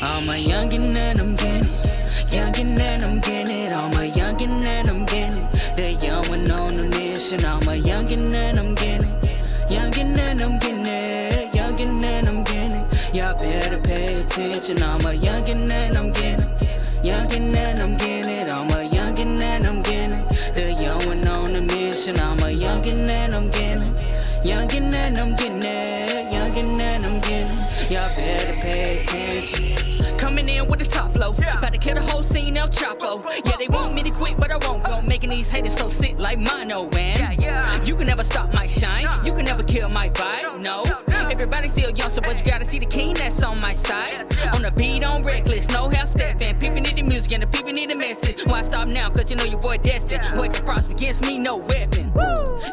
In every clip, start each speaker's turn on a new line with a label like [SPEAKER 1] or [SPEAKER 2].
[SPEAKER 1] I'm a youngin' and I'm getting it. Youngin' and I'm getting it. I'm a youngin' and I'm getting it. The young one on a mission. I'm a youngin' and I'm getting it. Youngin' and I'm getting it. Youngin' and I'm getting it. Y'all better pay attention. I'm a youngin' and I'm getting it. Youngin' and I'm getting it. I'm a youngin' and I'm getting it. The young one on a mission. I'm a youngin' and I'm getting it. Youngin' and I'm getting it. Youngin' and I'm getting it. Y'all better pay attention.
[SPEAKER 2] Coming in with the top flow. About to kill the whole scene, El Chapo. Yeah, they want me to quit, but I won't go. Making these haters so sick like mono, man. You can never stop my shine. You can never kill my vibe, no. Everybody still youngster, but you gotta see the king that's on my side. On the beat, on reckless, no half stepping. People need the music and the people need the message. Why stop now? Cause you know your boy destined. What can prosper against me? No weapon.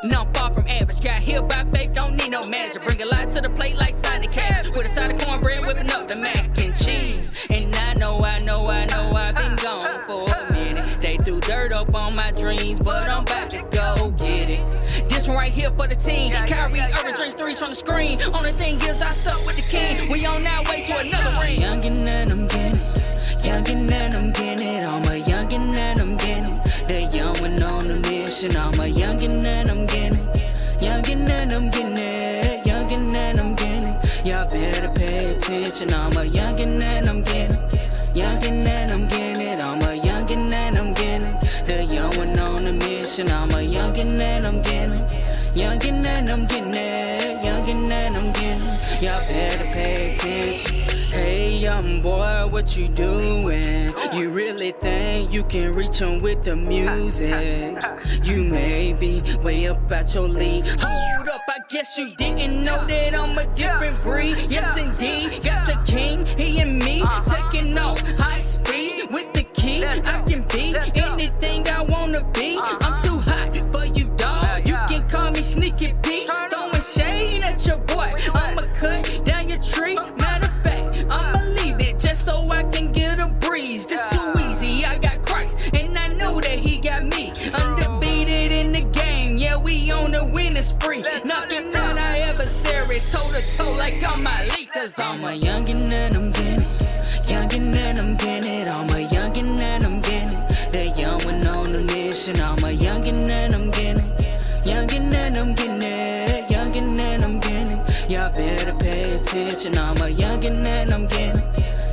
[SPEAKER 2] No, I'm far from average. Got healed by faith, don't need no manager. Bring a lot to the plate like Sonic Cash. With a side of cornbread, whipping up the mac and cheese. And I know I've been gone for a minute. They threw dirt up on my dreams, but I'm about to go get it. This one right here for the team. Kyrie Irving drink threes from the screen. Only thing is I stuck with the king. We on our way to another ring.
[SPEAKER 1] Youngin' and I'm getting it. Youngin' and I'm getting it. I'm a youngin' and I'm getting it. The young one on a mission. I'm a youngin' and I'm getting it. Youngin' and I'm getting it. Youngin' and I'm getting it. Y'all better pay attention. I'm a youngin' and I'm getting it. Youngin' and I'm getting it. I'm a youngin' and I'm getting it. The young one on a mission. I'm a youngin' and I'm getting it. Youngin' and I'm getting it. Youngin' and I'm getting it. Y'all better pay attention. Hey young boy, what you doing? You really think you can reach 'em with the music? You may be way up at your league. Hold up, I guess you didn't know that I'm a different breed. Yes indeed, got the king, he and me, taking off high speed with the key. I can be anything I wanna be. I'm too hot for you, dog. You can call me Sneaky Pete. Throwing shade at your boy. I'ma cut down your tree. Matter of fact, I'ma leave it just so I can get a breeze. This too easy, I got Christ, and I know that he got me. Undefeated in the game, yeah, we on the winning spree. Knocking out our adversary, toe to toe like I'm Ali. Cause I'm a youngin' and I'm getting it. Youngin' and I'm getting it. I'm a youngin' and I'm getting it. The young one on a mission. I'm a youngin' and I'm getting it. Youngin' and I'm getting it. Youngin' and I'm getting it. Y'all better pay attention. I'm a youngin' and I'm getting it.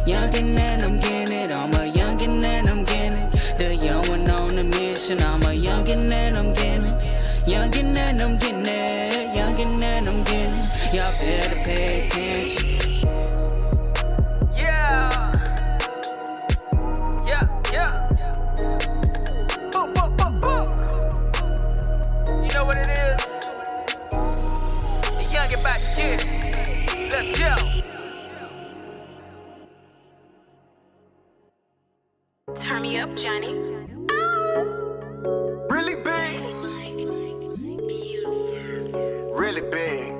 [SPEAKER 1] Youngin' and I'm getting it. I'm a youngin' and I'm getting it. The young one on a mission. I'm a youngin' and I'm getting it. Youngin' and I'm getting it. Youngin' and I'm getting it. Y'all better pay attention.
[SPEAKER 2] Boom, boom, boom, boom. You know what it is? The young about to get it. Let's go.
[SPEAKER 3] Turn me up, Johnny.
[SPEAKER 4] Really big. Really big.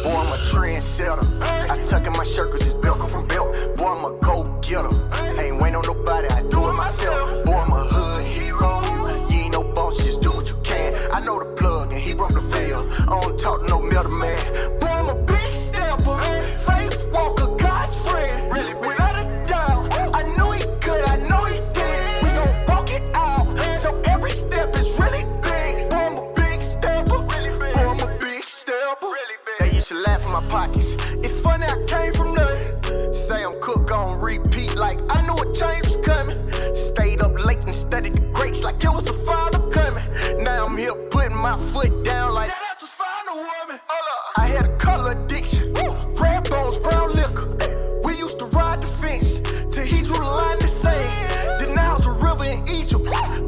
[SPEAKER 4] Boy, I'm a trendsetter. I tuck in my shirt cause it's Velcro from Belt. Boy, I'm a go-getter. Ain't waiting on nobody, I do it myself. Boy, I'm a hood hero. You ain't no boss, just do what you can. I know the plug and he broke the veil. I don't talk to no middleman. Boy, I'm a big stepper. Faith walker, God's friend. Really big. Without a doubt, I knew he could, I know he did. We gon' walk it out, so every step is really big. Boy, I'm a big stepper. Boy, I'm a big stepper. They used to laugh in my pockets. It's funny, I came from nothing. Say I'm cook on repeat like I knew a change was coming. Stayed up late and studied the greats like it was a final coming. Now I'm here putting my foot down like that's a final woman. I had a color addiction. Red bones, brown liquor. We used to ride the fence till he drew the line in the sand. Then now it's a river in Egypt.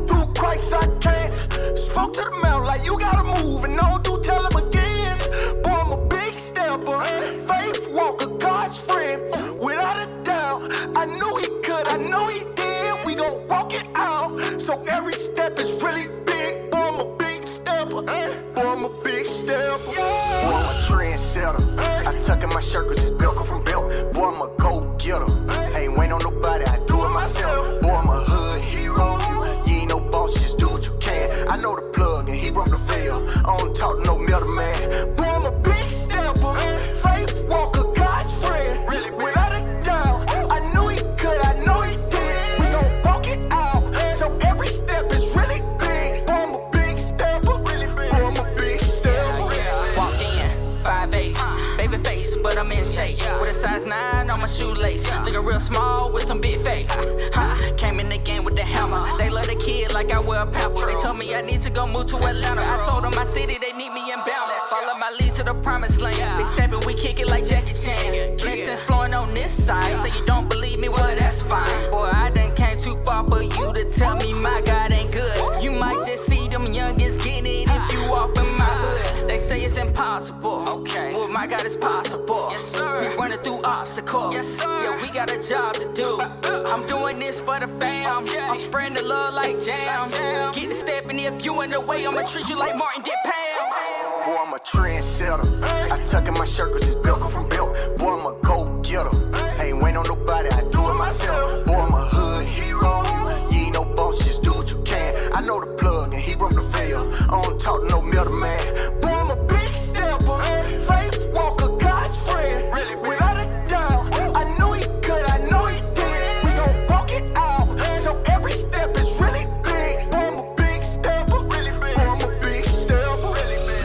[SPEAKER 4] Through Christ I came. Spoke to the mountain like you gotta move and no do tell him again. Boy, I'm a big stepper. Faith walker, God's friend. Without a doubt, I knew he could, I know he did. We gon' walk it out, so every step is really big. Boy, I'm a big stepper.
[SPEAKER 2] like I wear a pamper. They told me I need to go move to Atlanta. I told them my city, they need me in balance. Follow my lead to the promised land. They stepping, we kick it like Jackie Chan. Blessings flowing on this side. So you don't believe me, well that's fine. Boy, I done came too far for you to tell me my God ain't good. You might just see them youngins getting it if you off in my hood. They say it's impossible. Okay, well my God is possible. Yes sir. We running through obstacles. Yes sir. Yeah, we got a job to do. I'm doing this for the fam. I'm spreading the love like jam. Get the stepping if you in the way. I'ma treat you like Martin did Pam.
[SPEAKER 4] Boy, I'm a trendsetter. I tuck in my shirt cause it's Belko from Belt. Boy, I'm a go-getter. Ain't waiting on nobody, I do it myself. Boy, I'm a hood hero. You ain't no boss, just do what you can. I know the plug and he broke the veil. I don't talk to no middleman. Boy, I'm a big stepper. Faith walker, God's friend. Really, without a doubt. I know he could, I know he did. We gon' walk it out. So every step is really big. Boy, I'm a big stepper. Really big. Boy, I'm a big stepper. Really big.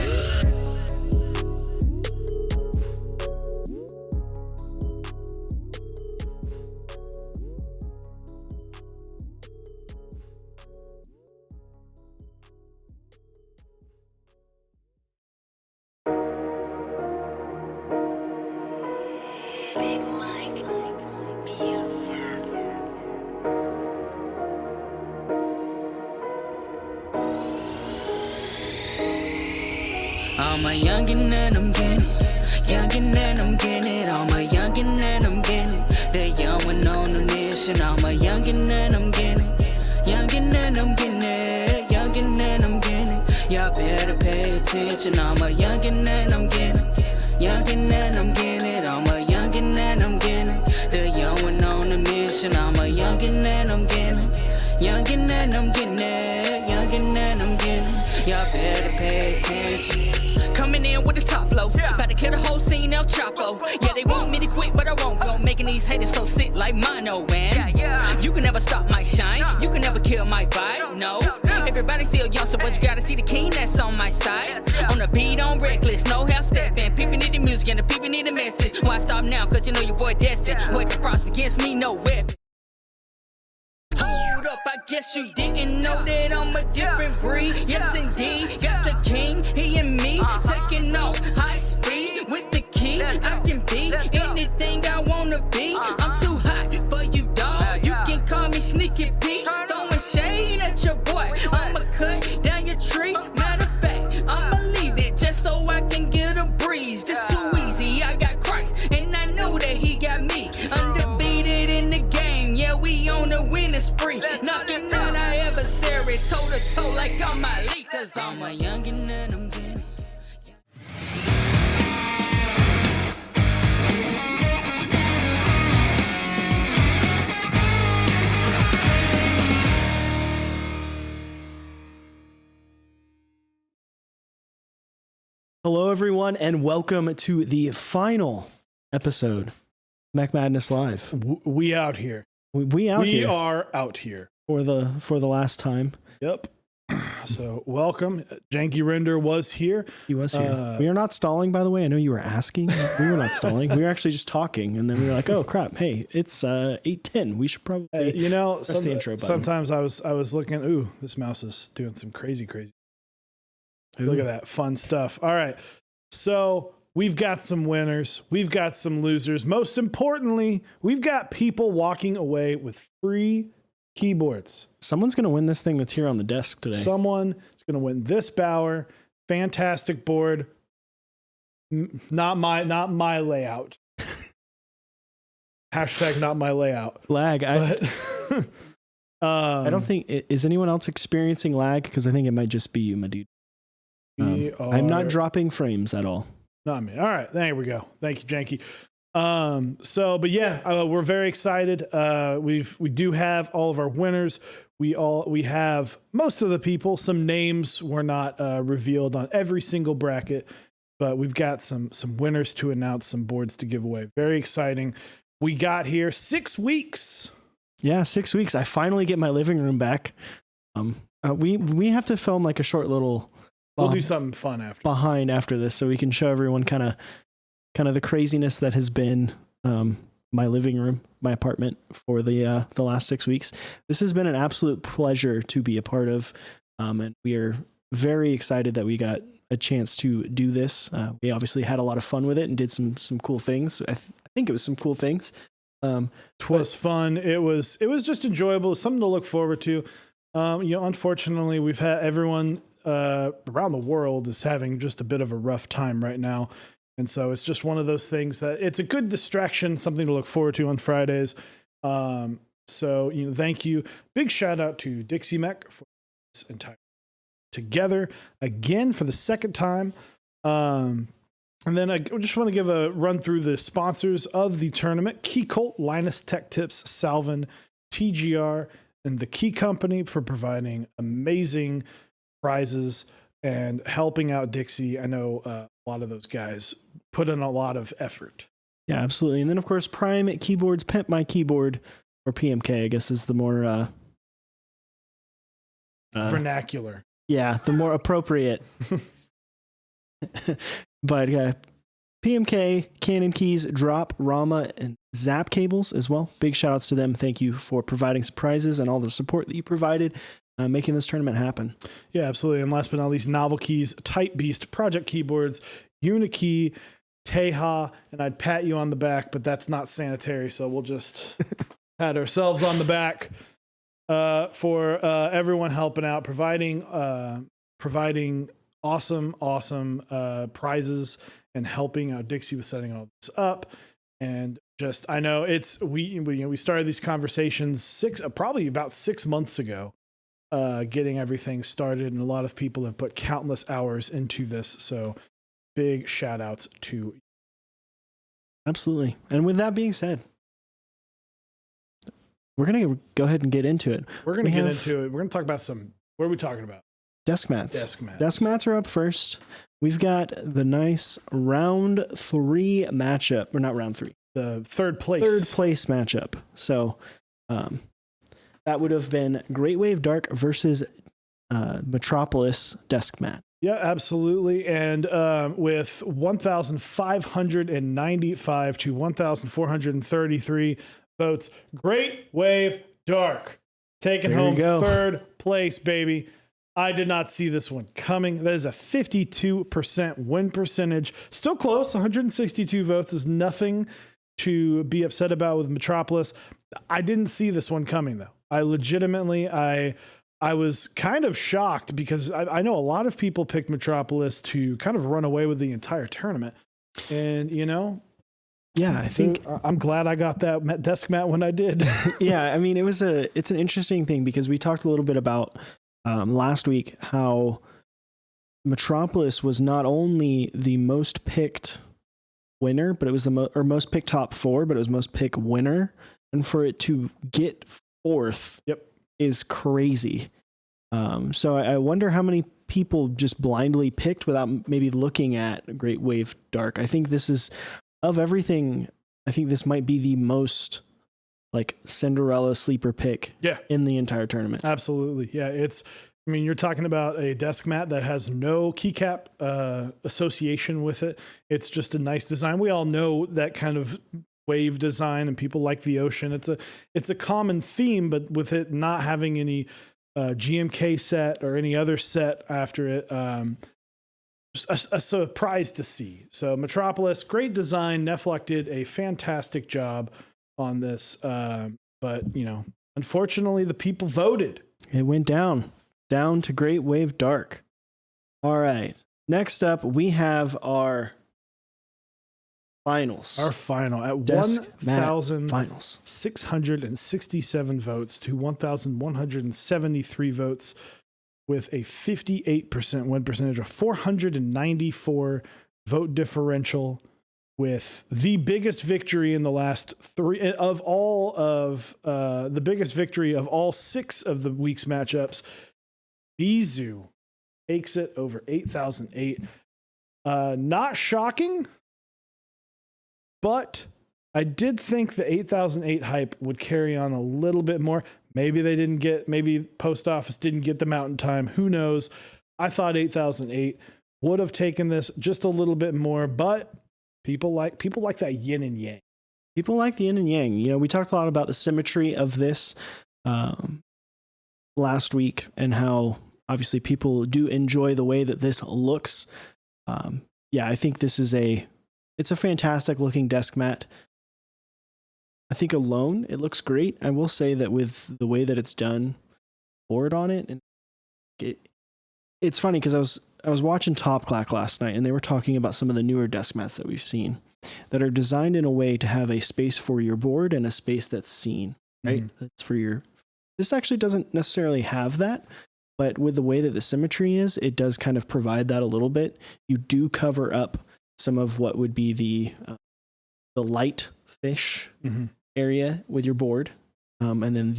[SPEAKER 1] I'm a youngin' and I'm getting it. Youngin' and I'm getting it. I'm a youngin' and I'm getting it. The young one on a mission. I'm a youngin' and I'm getting it. Youngin' and I'm getting it. Youngin' and I'm getting it. Y'all better pay attention. I'm a youngin' and I'm getting it. Youngin' and I'm getting it. I'm a youngin' and I'm getting it. The young one on a mission. I'm a youngin' and I'm getting it. Youngin' and I'm getting it. Youngin' and I'm getting it. Y'all better pay attention.
[SPEAKER 2] Coming in with the top flow. About to kill the whole scene, El Chapo. Yeah, they want me to quit, but I won't go. Making these haters so sick like mono, man. You can never stop my shine. You can never kill my vibe, no. Everybody still young, so but you gotta see the king that's on my side. On the beat, on reckless, no half stepping. People need the music and the people need the message. Why stop now? Cause you know your boy destined. What can prosper against me, no weapon. Hold up, I guess you didn't know that I'm a different breed. Yes, indeed, got the king, he and me, taking off high speed with the key. I can be anything I wanna be. I'm too hot for you, dog. You can call me Sneaky Pete, throwing shade at your boy. I'ma cut down your tree. Matter of fact, I'ma leave it just so I can get a breeze. This too easy. I got Christ, and I know that he got me undefeated in the game. Yeah, we on the winning spree, knocking on our adversary toe to toe like I'm my league. Cause I'm a youngin' and I'm getting it.
[SPEAKER 5] Hello, everyone, and welcome to the final episode of Mech Madness Live.
[SPEAKER 6] We out here.
[SPEAKER 5] We
[SPEAKER 6] are out here
[SPEAKER 5] for the last time.
[SPEAKER 6] Yep. So welcome. Janky Render was here.
[SPEAKER 5] He was here. We are not stalling, by the way. I know you were asking. We were not stalling. We were actually just talking, and then we were like, "Oh crap! Hey, it's 8:10. We should probably press the intro button."
[SPEAKER 6] Sometimes I was looking. Ooh, this mouse is doing some crazy. Look at that fun stuff. All right. So we've got some winners. We've got some losers. Most importantly, we've got people walking away with free keyboards.
[SPEAKER 5] Someone's going to win this thing that's here on the desk today.
[SPEAKER 6] Someone is going to win this Bauer. Fantastic board. Not my layout. Hashtag not my layout.
[SPEAKER 5] Lag. I don't think, is anyone else experiencing lag? Because I think it might just be you, my dude. I'm not dropping frames at all.
[SPEAKER 6] Not me. All right, there we go. Thank you, Janky. But yeah, we're very excited. We do have all of our winners. We have most of the people. Some names were not revealed on every single bracket, but we've got some winners to announce, some boards to give away. Very exciting. We got here 6 weeks.
[SPEAKER 5] Yeah, 6 weeks. I finally get my living room back. We have to film like a short little.
[SPEAKER 6] We'll do something fun after
[SPEAKER 5] this, so we can show everyone kind of the craziness that has been my living room, my apartment for the last 6 weeks. This has been an absolute pleasure to be a part of, and we are very excited that we got a chance to do this. We obviously had a lot of fun with it and did some cool things. I think it was some cool things.
[SPEAKER 6] It was fun. It was just enjoyable, something to look forward to. Unfortunately, we've had everyone around the world is having just a bit of a rough time right now. And so it's just one of those things that it's a good distraction, something to look forward to on Fridays. So, thank you. Big shout out to Dixie Mech for this entire together again for the second time. And then I just want to give a run through the sponsors of the tournament: Key Colt, Linus Tech Tips, Salvin, TGR, and the Key Company for providing amazing prizes and helping out Dixie. I know a lot of those guys put in a lot of effort.
[SPEAKER 5] Yeah, absolutely. And then, of course, Prime Keyboards, Pimp My Keyboard, or PMK, I guess is the more...
[SPEAKER 6] vernacular.
[SPEAKER 5] Yeah, the more appropriate. But PMK, Canon Keys, Drop, Rama, and Zap cables as well. Big shout outs to them. Thank you for providing surprises and all the support that you provided, making this tournament happen.
[SPEAKER 6] Yeah, absolutely. And last but not least, Novel Keys, Type Beast, Project Keyboards, Unikey, Teha, and I'd pat you on the back, but that's not sanitary, so we'll just pat ourselves on the back for everyone helping out, providing awesome prizes and helping out Dixie with setting all this up. And just, I know we started these conversations probably about 6 months ago, getting everything started, and a lot of people have put countless hours into this. So big shout outs to you.
[SPEAKER 5] Absolutely. And with that being said, we're going to go ahead and get into it.
[SPEAKER 6] We're going to get into it. We're going to talk about what are we talking about?
[SPEAKER 5] Desk mats.
[SPEAKER 6] Desk mats
[SPEAKER 5] are up first. We've got the nice round 3 matchup, or not round 3.
[SPEAKER 6] The third place
[SPEAKER 5] matchup. So that would have been Great Wave Dark versus Metropolis Desk Mat.
[SPEAKER 6] Yeah, absolutely. And with 1,595 to 1,433 votes, Great Wave Dark taking home third place, baby. I did not see this one coming. That is a 52% win percentage. Still close. 162 votes is nothing to be upset about with Metropolis. I didn't see this one coming, though. I legitimately, I was kind of shocked because I know a lot of people picked Metropolis to kind of run away with the entire tournament. And,
[SPEAKER 5] yeah, I think
[SPEAKER 6] I'm glad I got that desk mat when I did.
[SPEAKER 5] Yeah, I mean, it's an interesting thing because we talked a little bit about last week how Metropolis was not only the most picked winner, but it was the most picked top 4, but it was most picked winner. And for it to get 4th is crazy. So I wonder how many people just blindly picked without maybe looking at Great Wave Dark. I think this is, of everything, I think this might be the most like Cinderella sleeper pick in the entire tournament.
[SPEAKER 6] Absolutely. Yeah. You're talking about a desk mat that has no keycap association with it. It's just a nice design. We all know that kind of wave design, and people like the ocean. It's a common theme, but with it not having any GMK set or any other set after it, just a surprise to see. So Metropolis, great design. Neflock did a fantastic job on this, but unfortunately, the people voted.
[SPEAKER 5] It went down to Great Wave Dark. All right. Next up, we have our finals.
[SPEAKER 6] Our final at 1,667 votes to 1,173 votes, with a 58% win percentage, a 494 vote differential, with the biggest victory in the last 3 of all of the biggest victory of all 6 of the week's matchups. Bizu takes it over 8,008. Not shocking, but I did think the 8,008 hype would carry on a little bit more. Maybe Post Office didn't get the mountain time. Who knows? I thought 8,008 would have taken this just a little bit more, but people like that yin and yang.
[SPEAKER 5] People like the yin and yang. You know, we talked a lot about the symmetry of this last week and how obviously people do enjoy the way that this looks. Yeah, I think this is it's a fantastic looking desk mat. I think alone it looks great. I will say that with the way that it's done, board on it, and it's funny because I was watching Top Clack last night and they were talking about some of the newer desk mats that we've seen that are designed in a way to have a space for your board and a space that's seen, right? That's for this actually doesn't necessarily have that, but with the way that the symmetry is, it does kind of provide that a little bit. You do cover up some of what would be the light fish area with your board. And then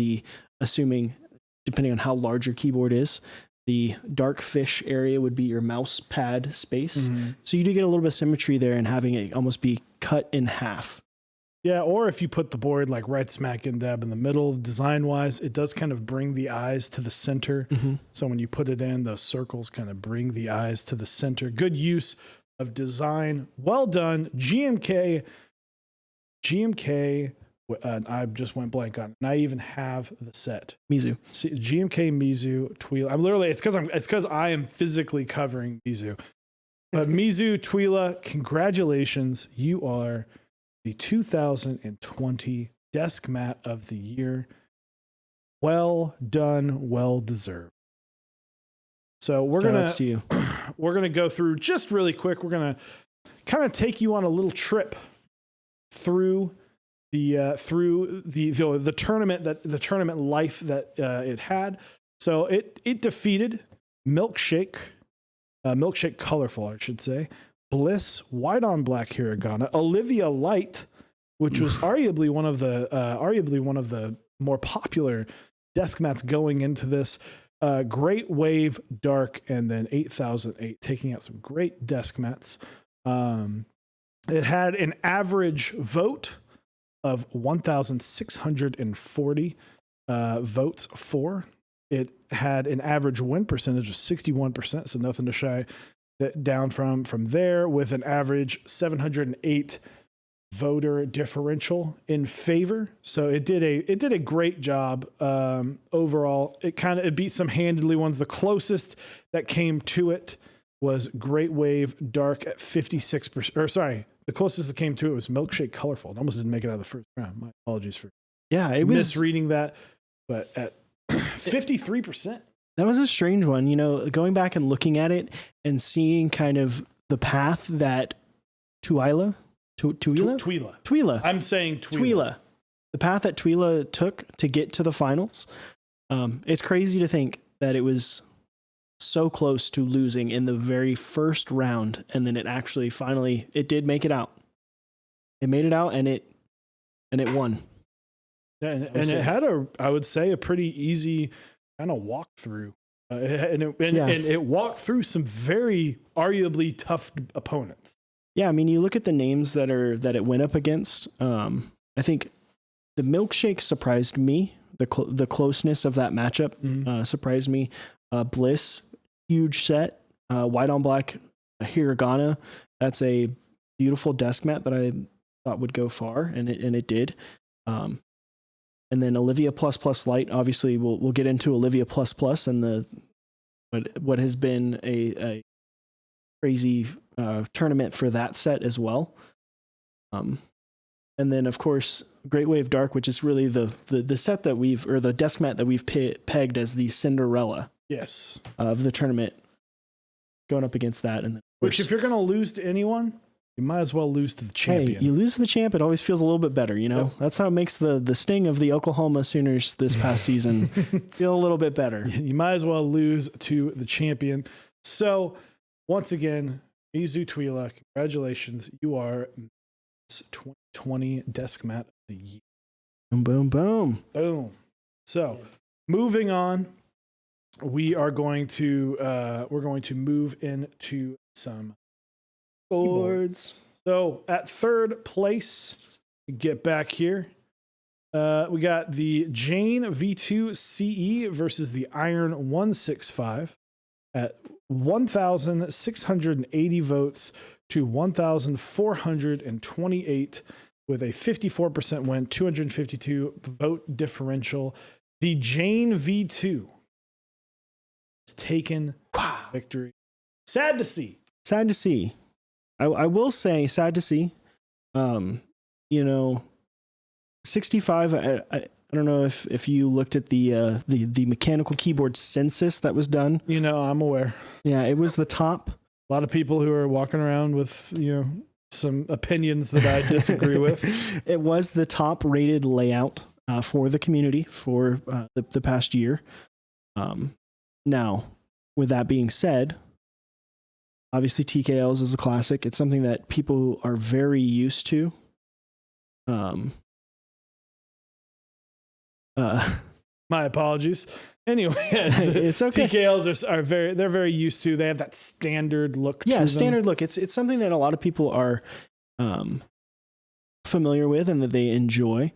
[SPEAKER 5] assuming, depending on how large your keyboard is, the dark fish area would be your mouse pad space. So you do get a little bit of symmetry there and having it almost be cut in half.
[SPEAKER 6] Yeah, or if you put the board like right smack in the middle, design-wise, it does kind of bring the eyes to the center. So when you put it in, those circles kind of bring the eyes to the center. Good use of design. Well done, GMK. I just went blank on it. And I even have the set.
[SPEAKER 5] Mizu.
[SPEAKER 6] See, GMK, Mizu, Twila. I'm literally, it's because I am physically covering Mizu. But Mizu, Twila, congratulations. You are the 2020 Desk Mat of the Year. Well done, well deserved. So we're gonna go through just really quick. We're gonna kind of take you on a little trip through the tournament the tournament life that it had. So it defeated Milkshake Colorful, I should say, Bliss, White on Black Hiragana, Olivia Light, which was arguably one of the more popular desk mats going into this. Great Wave Dark, and then 8008, taking out some great desk mats. It had an average vote of 1,640 votes for. It had an average win percentage of 61%, so nothing to shy down from there, with an average 708 voter differential in favor. So it did a great job overall. It beat some handedly ones. The closest that came to it was Great Wave Dark at 56%. Or sorry, the closest that came to it was Milkshake Colorful. It almost didn't make it out of the first round. My apologies for misreading that, but at 53%.
[SPEAKER 5] That was a strange one, you know, going back and looking at it and seeing kind of the path that Twila.
[SPEAKER 6] I'm saying Twila.
[SPEAKER 5] The path that Twila took to get to the finals. It's crazy to think that it was so close to losing in the very first round, and then it actually finally did make it out. It made it out, and it won.
[SPEAKER 6] Yeah, and it had I would say, a pretty easy kind of walkthrough. And it walked through some very arguably tough opponents.
[SPEAKER 5] Yeah, I mean, you look at the names that it went up against. I think the Milkshake surprised me. The closeness of that matchup surprised me. Bliss, huge set. White on Black Hiragana. That's a beautiful desk mat that I thought would go far, and it did. And then Olivia ++ Light. Obviously, we'll get into Olivia ++ and what has been a crazy tournament for that set as well. And then of course Great Wave Dark, which is really the set that the desk mat that we've pegged as the Cinderella of the tournament, going up against that. And then,
[SPEAKER 6] which, if you're going to lose to anyone, you might as well lose to the champion.
[SPEAKER 5] Hey, you lose to the champ, it always feels a little bit better, you know? Yep. That's how it makes the sting of the Oklahoma Sooners this past season feel a little bit better.
[SPEAKER 6] You might as well lose to the champion. So once again, Mizu, Twila, congratulations. You are 2020 Desk Mat of the Year.
[SPEAKER 5] Boom, boom, boom.
[SPEAKER 6] Boom. So moving on, we're going to move into some
[SPEAKER 5] boards.
[SPEAKER 6] So at third place, get back here. We got the Jane V2 CE versus the Iron 165 at 1,680 votes to 1,428. with a 54% win, 252 vote differential. The Jane V2 has taken victory. Sad to see.
[SPEAKER 5] Sad to see. I will say sad to see. 65. I don't know if you looked at the mechanical keyboard census that was done.
[SPEAKER 6] I'm aware.
[SPEAKER 5] Yeah, it was the top.
[SPEAKER 6] A lot of people who are walking around with some opinions that I disagree with.
[SPEAKER 5] It was the top rated layout for the community for the past year. Now, with that being said, obviously TKLs is a classic. It's something that people are very used to.
[SPEAKER 6] My apologies. Anyway,
[SPEAKER 5] it's okay.
[SPEAKER 6] TKLs are very used to. They have that standard look.
[SPEAKER 5] Yeah,
[SPEAKER 6] to them.
[SPEAKER 5] standard look. It's something that a lot of people are familiar with and that they enjoy.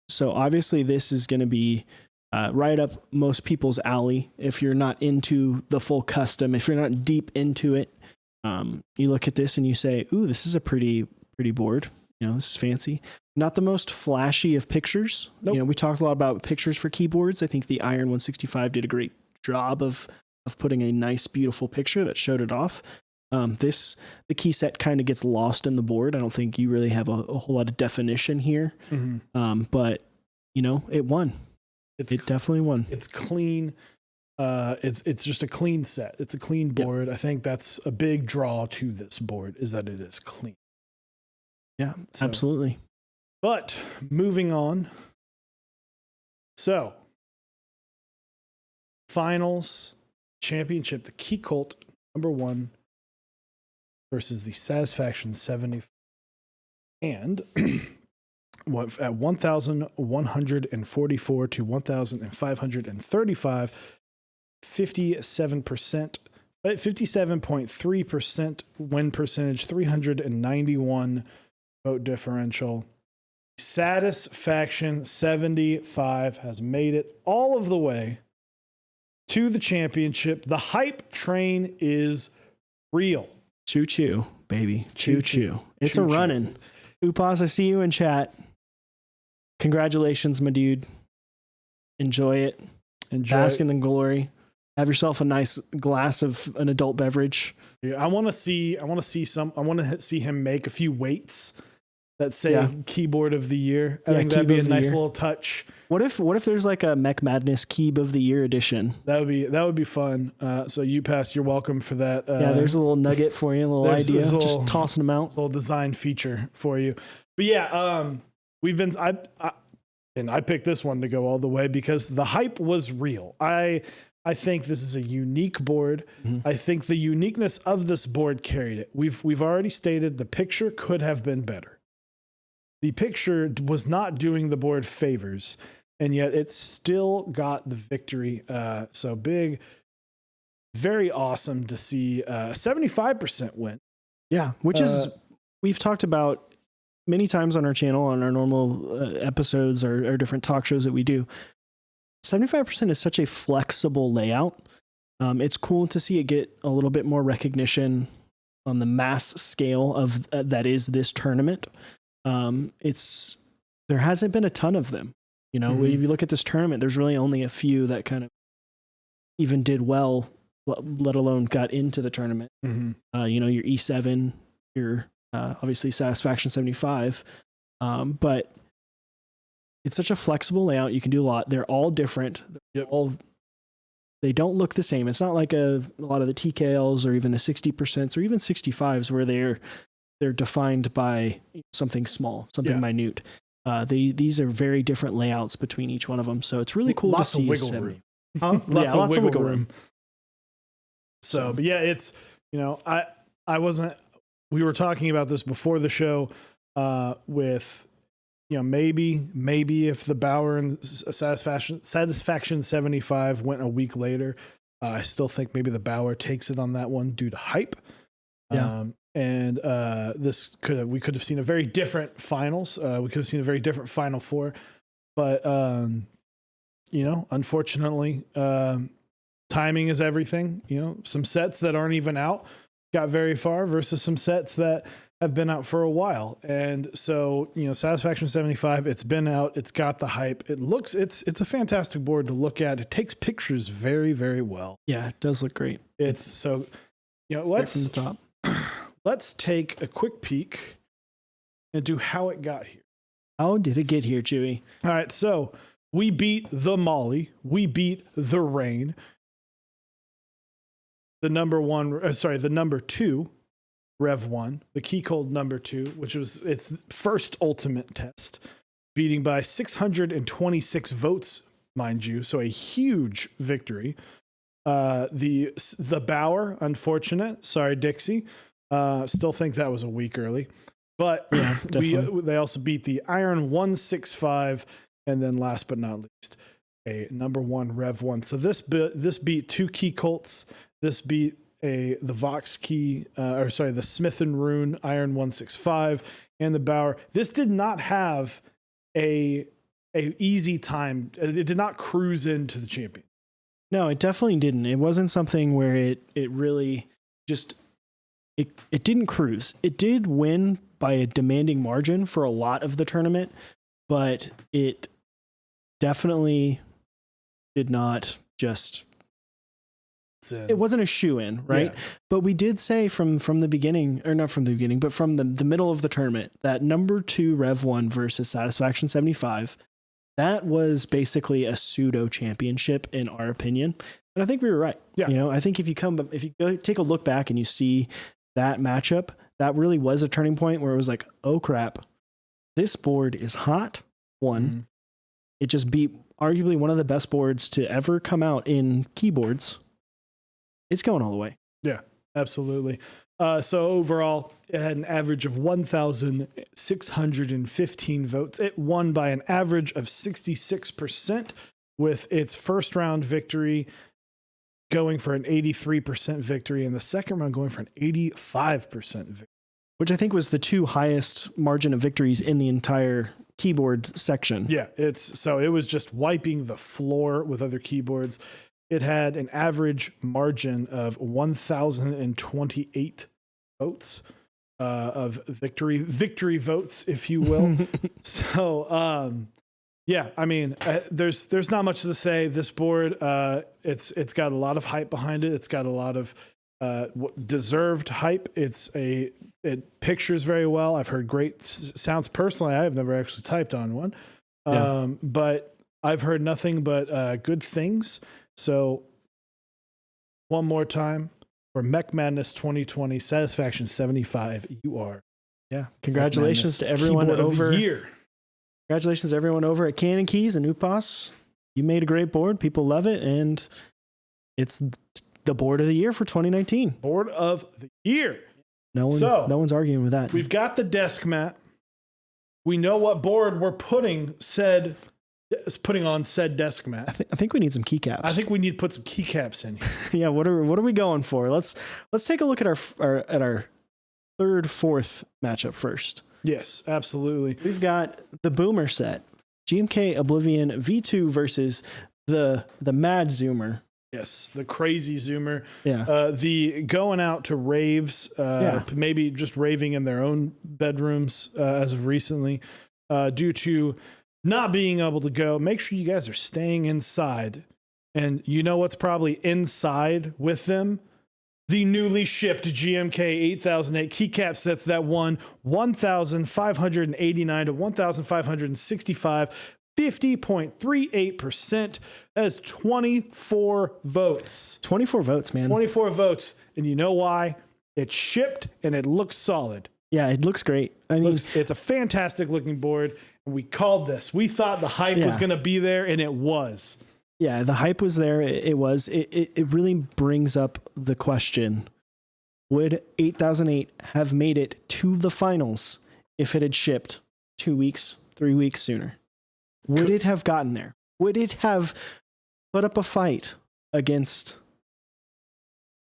[SPEAKER 5] So obviously, this is going to be right up most people's alley. If you're not into the full custom, if you're not deep into it, you look at this and you say, "Ooh, this is a pretty board. This is fancy." Not the most flashy of pictures.
[SPEAKER 6] Nope.
[SPEAKER 5] We talked a lot about pictures for keyboards. I think the Iron 165 did a great job of putting a nice, beautiful picture that showed it off. The key set kind of gets lost in the board. I don't think you really have a whole lot of definition here.
[SPEAKER 6] Mm-hmm.
[SPEAKER 5] But it won. It definitely won.
[SPEAKER 6] It's clean. It's just a clean set. It's a clean board. Yep. I think that's a big draw to this board is that it is clean.
[SPEAKER 5] Yeah, absolutely.
[SPEAKER 6] But moving on. So, finals championship, the Key Cult #1 versus the Satisfaction 75. And at 1,144 to 1,535, 57.3% win percentage, 391 vote differential. Satisfaction 75 has made it all of the way to the championship. The hype train is real.
[SPEAKER 5] Choo choo, baby. Choo choo. It's a running. Upas, I see you in chat. Congratulations, my dude. Enjoy it. Bask in the glory. Have yourself a nice glass of an adult beverage.
[SPEAKER 6] Yeah, I want to see him make a few weights that say keyboard of the year. I think that'd be a nice little touch.
[SPEAKER 5] What if there's like a Mech Madness Keeb of the Year edition?
[SPEAKER 6] That would be fun. So Upass, you're welcome for that.
[SPEAKER 5] There's a little nugget for you, a little idea. Just tossing them out.
[SPEAKER 6] Little design feature for you. But yeah, I picked this one to go all the way because the hype was real. I think this is a unique board. Mm-hmm. I think the uniqueness of this board carried it. We've already stated the picture could have been better. The picture was not doing the board favors, and yet it still got the victory. So big, very awesome to see 75% win. Yeah,
[SPEAKER 5] which is we've talked about many times on our channel, on our normal episodes or different talk shows that we do. 75% is such a flexible layout. It's cool to see it get a little bit more recognition on the mass scale of that is this tournament. There hasn't been a ton of them. Mm-hmm. If you look at this tournament, there's really only a few that kind of even did well, let alone got into the tournament.
[SPEAKER 6] Mm-hmm.
[SPEAKER 5] Your E7, your obviously Satisfaction 75, but it's such a flexible layout. You can do a lot. They're all different.
[SPEAKER 6] Yep.
[SPEAKER 5] They don't look the same. It's not like a lot of the TKLs or even the 60% or even 65s where they're defined by something small, something minute. These are very different layouts between each one of them. So it's really cool to see.
[SPEAKER 6] Lots of wiggle room. So, but yeah, it's, I wasn't, we were talking about this before the show with, maybe if the Bauer and Satisfaction 75 went a week later, I still think maybe the Bauer takes it on that one due to hype.
[SPEAKER 5] Yeah.
[SPEAKER 6] And we could have seen a very different finals. We could have seen a very different Final Four, but unfortunately, timing is everything. Some sets that aren't even out got very far versus some sets that have been out for a while. And so, Satisfaction 75, it's been out. It's got the hype. It's a fantastic board to look at. It takes pictures very, very well.
[SPEAKER 5] Yeah, it does look great.
[SPEAKER 6] It's so,
[SPEAKER 5] Right from the top.
[SPEAKER 6] let's take a quick peek into how it got here.
[SPEAKER 5] How did it get here, Chewy?
[SPEAKER 6] All right. So we beat the Molly. We beat the Rain. The number 2. Rev 1, the Key Cold number 2, which was its first ultimate test, beating by 626 votes, mind you, so a huge victory. The Bauer, unfortunate. Sorry, Dixie. Still think that was a week early. But
[SPEAKER 5] yeah,
[SPEAKER 6] they also beat the Iron 165, and then last but not least, a number 1 Rev 1. So this beat 2 Key Colts. This beat the Vox Key, the Smith and Rune Iron 165 and the Bauer. This did not have a easy time. It did not cruise into the champion.
[SPEAKER 5] No, it definitely didn't. It wasn't something where it really just it didn't cruise. It did win by a demanding margin for a lot of the tournament, but it definitely did not just. It wasn't a shoe-in, right? Yeah. But we did say from the beginning, or not from the beginning, but from the middle of the tournament, that number 2 Rev 1 versus Satisfaction 75, that was basically a pseudo championship in our opinion. And I think we were right.
[SPEAKER 6] Yeah.
[SPEAKER 5] I think if you go take a look back and you see that matchup, that really was a turning point where it was like, oh crap, this board is hot. One, It just beat arguably one of the best boards to ever come out in keyboards. It's going all the way.
[SPEAKER 6] Yeah, absolutely. So overall, it had an average of 1,615 votes. It won by an average of 66%, with its first round victory going for an 83% victory, and the second round going for an 85% victory.
[SPEAKER 5] Which I think was the 2 highest margin of victories in the entire keyboard section.
[SPEAKER 6] Yeah, it was just wiping the floor with other keyboards. It had an average margin of 1,028 votes of victory votes, if you will. So, I mean, there's not much to say. This board, it's got a lot of hype behind it. It's got a lot of deserved hype. It pictures very well. I've heard great sounds. Personally, I have never actually typed on one, but I've heard nothing but good things. So one more time for Mech Madness 2020 Satisfaction 75, you are.
[SPEAKER 5] Yeah. Congratulations to everyone Congratulations to everyone over at Cannon Keys and Upos. You made a great board. People love it. And it's the board of the year for 2019.
[SPEAKER 6] Board of the year.
[SPEAKER 5] No one's arguing with that.
[SPEAKER 6] We've got the desk mat. We know what board we're putting on said desk mat.
[SPEAKER 5] I think we need some keycaps.
[SPEAKER 6] I think we need to put some keycaps in here.
[SPEAKER 5] Yeah, what are we going for? Let's take a look at our third, fourth matchup first.
[SPEAKER 6] Yes, absolutely.
[SPEAKER 5] We've got the Boomer set. GMK Oblivion V2 versus the Mad Zoomer.
[SPEAKER 6] Yes, the crazy Zoomer.
[SPEAKER 5] Yeah.
[SPEAKER 6] The going out to raves, maybe just raving in their own bedrooms as of recently, due to not being able to go. Make sure you guys are staying inside. And you know what's probably inside with them? The newly shipped GMK 8008 keycap sets that won 1,589 to 1,565, 50.38%. As 24 votes.
[SPEAKER 5] 24 votes, man.
[SPEAKER 6] 24 votes. And you know why? It's shipped and it looks solid.
[SPEAKER 5] Yeah, it looks great. I mean,
[SPEAKER 6] it's a fantastic looking board. And we called this. We thought the hype was going to be there, and it was.
[SPEAKER 5] Yeah, the hype was there. It was. It really brings up the question: would 8008 have made it to the finals if it had shipped 2 weeks, 3 weeks sooner? Would it have gotten there? Would it have put up a fight against?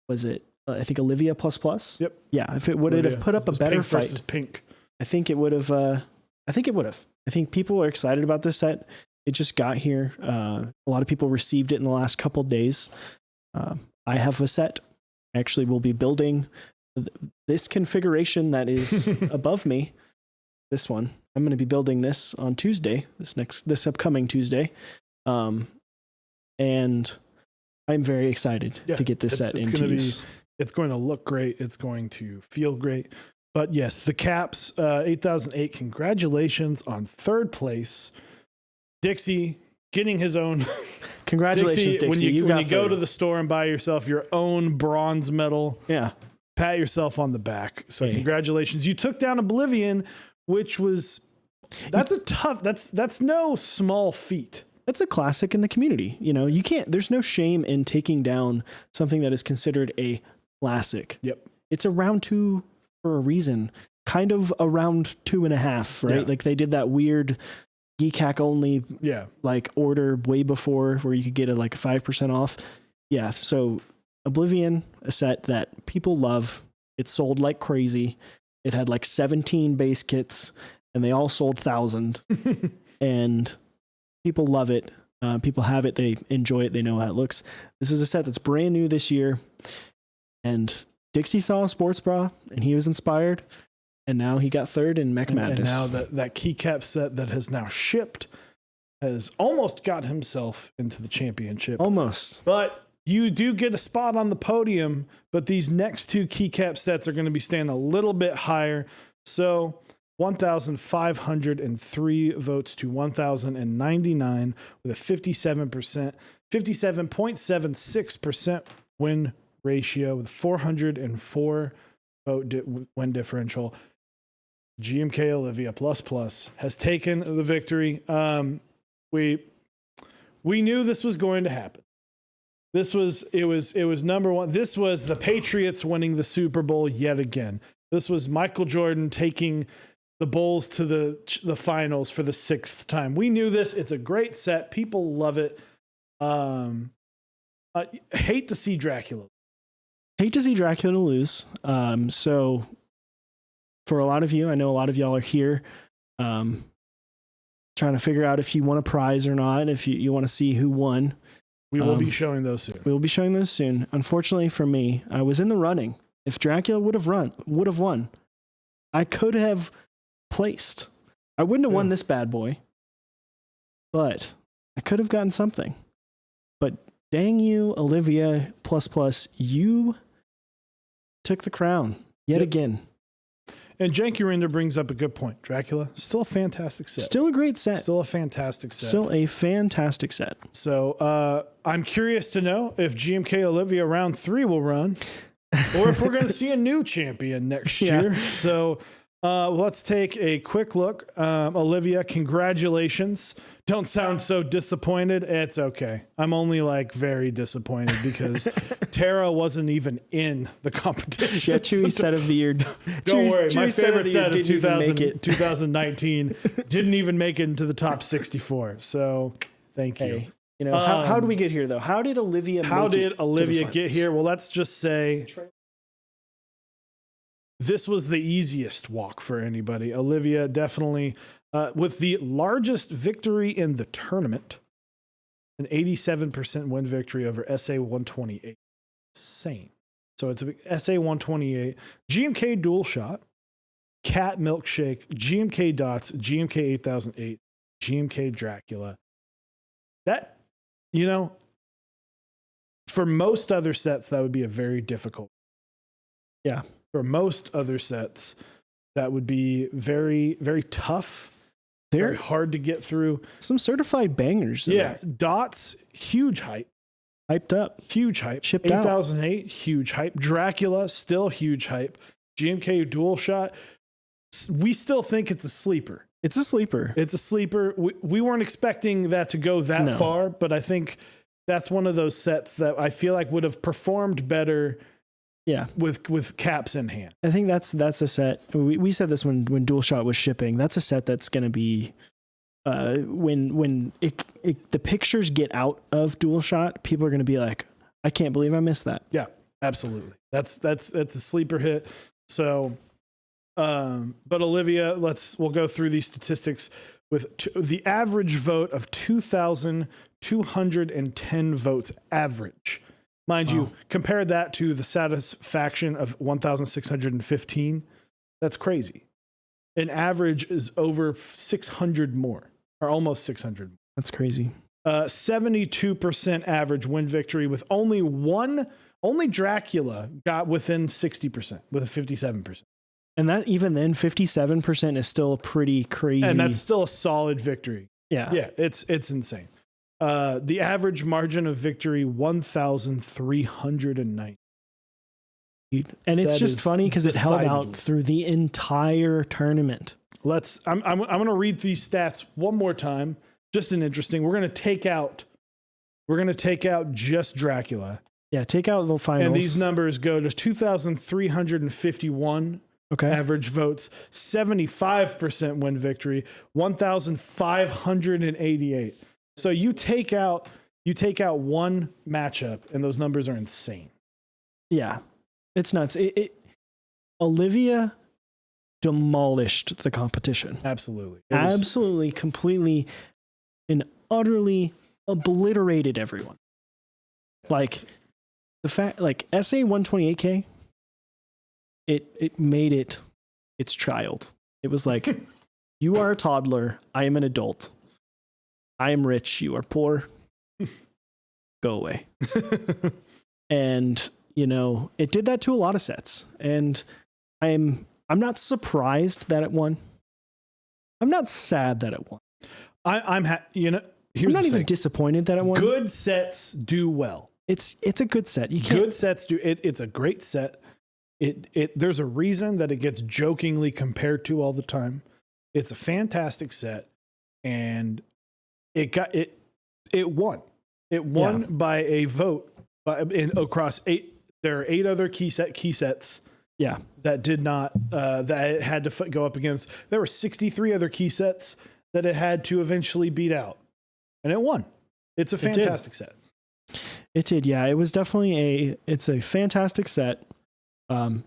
[SPEAKER 5] Was it? I think Olivia ++.
[SPEAKER 6] Yep.
[SPEAKER 5] Yeah. If it would it have put up a better
[SPEAKER 6] Pink
[SPEAKER 5] fight
[SPEAKER 6] versus Pink.
[SPEAKER 5] I think it would have. I think people are excited about this set. It just got here. A lot of people received it in the last couple of days. I have a set. Actually, we'll be building this configuration that is above me, this one, I'm going to be building this on Tuesday, this upcoming Tuesday. And I'm very excited to get this set into use.
[SPEAKER 6] It's going to look great. It's going to feel great. But yes, the Caps, 8008, congratulations on third place. Dixie getting his own.
[SPEAKER 5] Congratulations, Dixie.
[SPEAKER 6] When you go to the store and buy yourself your own bronze medal, pat yourself on the back. So congratulations. You took down Oblivion, which was, that's no small feat.
[SPEAKER 5] That's a classic in the community. You know, there's no shame in taking down something that is considered a classic.
[SPEAKER 6] Yep.
[SPEAKER 5] It's a round 2 for a reason, kind of a round 2.5, right?
[SPEAKER 6] Yeah.
[SPEAKER 5] Like they did that weird Geek Hack only like order way before where you could get a 5% off. Yeah. So Oblivion, a set that people love. It sold like crazy. It had 17 base kits and they all sold 1,000 and people love it. People have it. They enjoy it. They know how it looks. This is a set that's brand new this year. And Dixie saw a sports bra and he was inspired. And now he got third in Mech Madness.
[SPEAKER 6] And now that keycap set that has now shipped has almost got himself into the championship.
[SPEAKER 5] Almost.
[SPEAKER 6] But you do get a spot on the podium. But these next 2 keycap sets are going to be staying a little bit higher. So 1,503 votes to 1,099 with a 57.76% win ratio with 404 vote win differential. GMK Olivia plus has taken the victory. We knew this was going to happen. It was number one. This was the Patriots winning the Super Bowl yet again. This was Michael Jordan taking the Bulls to the finals for the 6th time. We knew this. It's a great set. People love it. Hate to see Dracula.
[SPEAKER 5] Lose. So for a lot of you, I know a lot of y'all are here trying to figure out if you want a prize or not, if you want to see who won.
[SPEAKER 6] We will be showing those soon. Unfortunately for me, I was in the running. If Dracula would have won, I could have placed. I wouldn't have won this bad boy, but I could have gotten something. But dang you, Olivia plus, you took the crown yet again. And Janky Rinder brings up a good point. Dracula, still a fantastic set.
[SPEAKER 5] Still a great set.
[SPEAKER 6] Still a fantastic set.
[SPEAKER 5] So
[SPEAKER 6] I'm curious to know if GMK Olivia round 3 will run, or if we're going to see a new champion next year. So let's take a quick look. Olivia, congratulations. Don't sound so disappointed. It's okay. I'm only very disappointed because Tara wasn't even in the competition.
[SPEAKER 5] Yeah, Chewy's set of the year.
[SPEAKER 6] Don't worry. My favorite set of 2019 didn't even make it into the top 64. So thank you.
[SPEAKER 5] Hey, how did we get here though? How did Olivia
[SPEAKER 6] get here? Well, let's just say this was the easiest walk for anybody. Olivia definitely with the largest victory in the tournament, an 87% win victory over SA 128. Insane. So it's a SA 128, GMK Dual Shot, Cat Milkshake, GMK Dots, GMK 8008, GMK Dracula. That, for most other sets, that would be a very difficult.
[SPEAKER 5] Yeah.
[SPEAKER 6] For most other sets, that would be very, very tough. Very hard to get through.
[SPEAKER 5] Some certified bangers.
[SPEAKER 6] Yeah. Dots, huge hype.
[SPEAKER 5] Hyped up.
[SPEAKER 6] Huge hype.
[SPEAKER 5] Shipped out.
[SPEAKER 6] 8008, huge hype. Dracula, still huge hype. GMK Dual Shot, we still think it's a sleeper.
[SPEAKER 5] It's a sleeper.
[SPEAKER 6] We weren't expecting that to go that far, but I think that's one of those sets that I feel like would have performed better. Yeah, with caps in hand. I
[SPEAKER 5] think that's a set. We said this when Dual Shot was shipping. That's a set that's going to be when the pictures get out of Dual Shot, people are going to be like, I can't believe I missed that.
[SPEAKER 6] Yeah, absolutely. That's a sleeper hit. So, but Olivia, we'll go through these statistics with the average vote of 2,210 votes average. Mind you, compare that to the satisfaction of 1,615. That's crazy. An average is over 600 more, or almost 600.
[SPEAKER 5] That's crazy.
[SPEAKER 6] 72% average win victory with only Dracula got within 60% with a 57%.
[SPEAKER 5] And that even then, 57% is still pretty crazy.
[SPEAKER 6] And that's still a solid victory.
[SPEAKER 5] Yeah.
[SPEAKER 6] Yeah, it's insane. The average margin of victory, 1,390.
[SPEAKER 5] And it's
[SPEAKER 6] That
[SPEAKER 5] just
[SPEAKER 6] is
[SPEAKER 5] funny because it held out
[SPEAKER 6] decidedly.
[SPEAKER 5] through the entire tournament.
[SPEAKER 6] I'm going to read these stats one more time. Just an interesting. We're going to take out just Dracula.
[SPEAKER 5] Yeah, take out the finals.
[SPEAKER 6] And these numbers go to 2,351 average votes, 75% win victory, 1,588. So you take out one matchup, and those numbers are insane.
[SPEAKER 5] Yeah, it's nuts. Olivia demolished the competition.
[SPEAKER 6] Absolutely.
[SPEAKER 5] Absolutely, completely, and utterly obliterated everyone. Like the fact, like SA 128K, it made it its child. It was like, you are a toddler, I am an adult. I am rich, you are poor. Go away. And it did that to a lot of sets. And I'm not surprised that it won. I'm not sad that it won.
[SPEAKER 6] Here's
[SPEAKER 5] I'm not
[SPEAKER 6] the
[SPEAKER 5] even
[SPEAKER 6] thing.
[SPEAKER 5] disappointed that it won.
[SPEAKER 6] Good sets do well.
[SPEAKER 5] It's a good set. You can't.
[SPEAKER 6] Good sets do it. It's a great set. There's a reason that it gets jokingly compared to all the time. It's a fantastic set, and it won. It won by a vote across 8. There are 8 other key sets.
[SPEAKER 5] Yeah,
[SPEAKER 6] that did not that it had to go up against. There were 63 other key sets that it had to eventually beat out, and it won. It's a fantastic set.
[SPEAKER 5] It did. Yeah, it was definitely it's a fantastic set. Do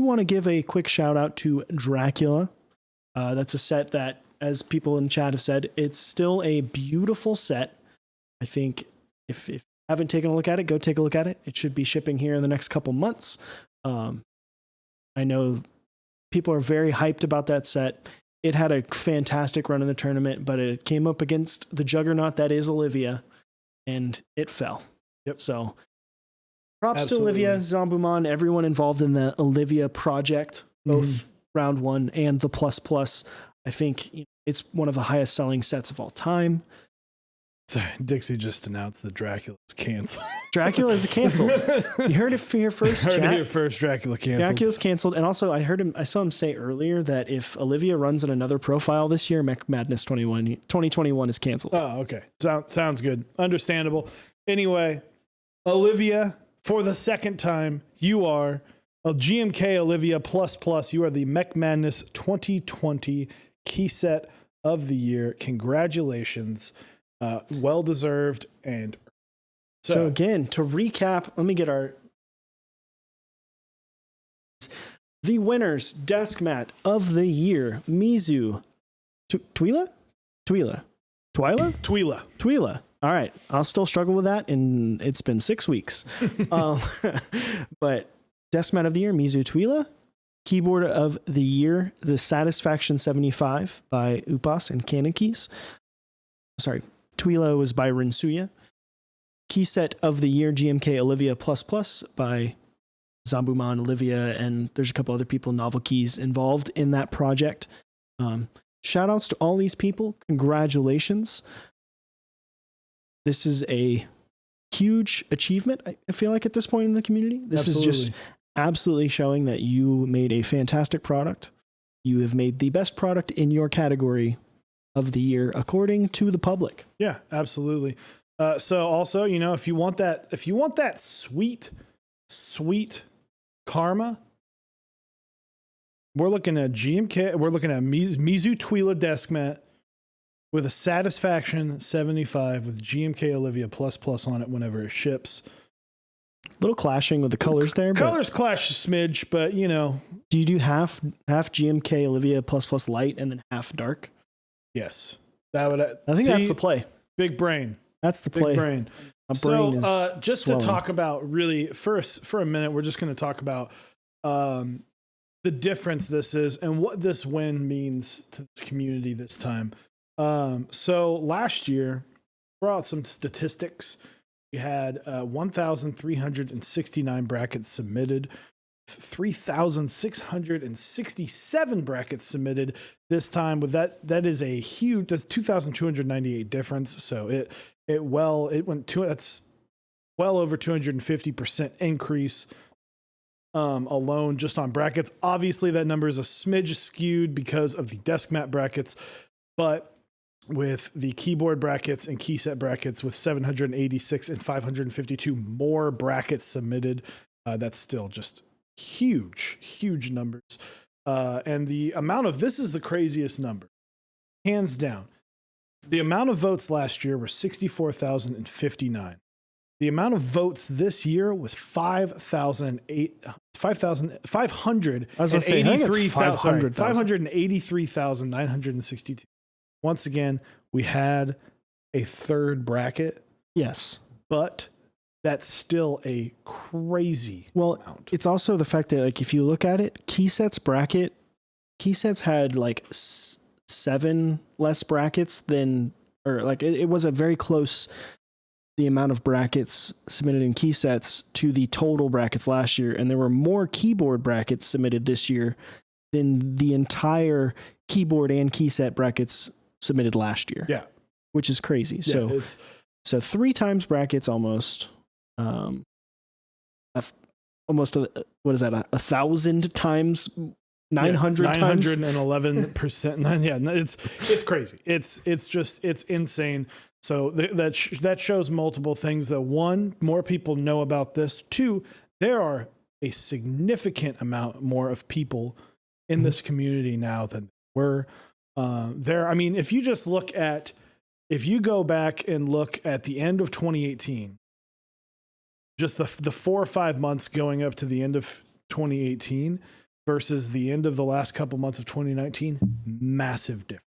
[SPEAKER 5] want to give a quick shout out to Dracula. That's a set that, as people in the chat have said, it's still a beautiful set. I think if you haven't taken a look at it, go take a look at it. It should be shipping here in the next couple months. I know people are very hyped about that set. It had a fantastic run in the tournament, but it came up against the juggernaut that is Olivia, and it fell.
[SPEAKER 6] Yep.
[SPEAKER 5] So props
[SPEAKER 6] Absolutely.
[SPEAKER 5] to Olivia, Zombuman, everyone involved in the Olivia project, both round 1 and the plus. I think it's one of the highest selling sets of all time.
[SPEAKER 6] Sorry, Dixie just announced that Dracula's canceled.
[SPEAKER 5] Dracula is canceled. You heard it here first,
[SPEAKER 6] Heard it
[SPEAKER 5] chat.
[SPEAKER 6] here first. Dracula canceled.
[SPEAKER 5] Dracula's canceled. And also I saw him say earlier that if Olivia runs in another profile this year, Mech Madness 2021 is canceled.
[SPEAKER 6] Oh, okay. Sounds good. Understandable. Anyway, Olivia, for the second time, you are a GMK Olivia plus. You are the Mech Madness 2020 key set of the year. Congratulations. Well deserved. And
[SPEAKER 5] so again, to recap, let me get the winners desk mat of the year. Mizu Twila. All right, I'll still struggle with that, and it's been 6 weeks. But desk mat of the year, Mizu Twila. Keyboard of the year, the Satisfaction 75 by Upas and Canon Keys. Sorry, Twila was by Rinsuya. Key set of the year, GMK Olivia ++ by Zombuman, Olivia, and there's a couple other people, Novel Keys, involved in that project. Shout outs to all these people. Congratulations. This is a huge achievement, I feel like, at this point in the community. This is just absolutely showing that you made a fantastic product. You have made the best product in your category of the year, according to the public.
[SPEAKER 6] Yeah, absolutely. So also, if you want that sweet karma, we're looking at GMK. We're looking at Mizu Twila desk mat with a Satisfaction 75 with GMK Olivia ++ on it whenever it ships.
[SPEAKER 5] Little clashing with the colors there.
[SPEAKER 6] Colors clash a smidge, but
[SPEAKER 5] do you do half GMK Olivia ++ light and then half dark?
[SPEAKER 6] Yes, that would.
[SPEAKER 5] I think that's the play.
[SPEAKER 6] Big brain.
[SPEAKER 5] That's the
[SPEAKER 6] Big
[SPEAKER 5] play.
[SPEAKER 6] brain.
[SPEAKER 5] brain is
[SPEAKER 6] just
[SPEAKER 5] swelling.
[SPEAKER 6] to talk about really for a minute, we're just going to talk about the difference this is and what this win means to this community this time. So last year, brought out some statistics. We had 1,369 brackets submitted, 3,667 brackets submitted this time. With that is a huge, that's 2,298 difference. So that's well over 250% increase alone just on brackets. Obviously, that number is a smidge skewed because of the desk mat brackets, but with the keyboard brackets and key set brackets with 786 and 552 more brackets submitted, that's still just huge numbers. And the amount of, this is the craziest number, hands down. The amount of votes last year were 64,059. The amount of votes this year was 583,962. Once again, we had a third bracket.
[SPEAKER 5] Yes.
[SPEAKER 6] But that's still a crazy amount.
[SPEAKER 5] It's also the fact that, like, if you look at it, key sets had like 7 less brackets than, or like it was a very close, the amount of brackets submitted in key sets to the total brackets last year. And there were more keyboard brackets submitted this year than the entire keyboard and key set brackets submitted last year.
[SPEAKER 6] Yeah.
[SPEAKER 5] Which is crazy.
[SPEAKER 6] Yeah,
[SPEAKER 5] So 3 times brackets almost. Almost what is that? 1,000 times 900 times
[SPEAKER 6] 911%. Yeah, it's crazy. It's insane. So that shows multiple things. That 1, more people know about this. 2, there are a significant amount more of people in this community now than there were there. I mean, if you go back and look at the end of 2018, just the 4 or 5 months going up to the end of 2018 versus the end of the last couple months of 2019, massive difference.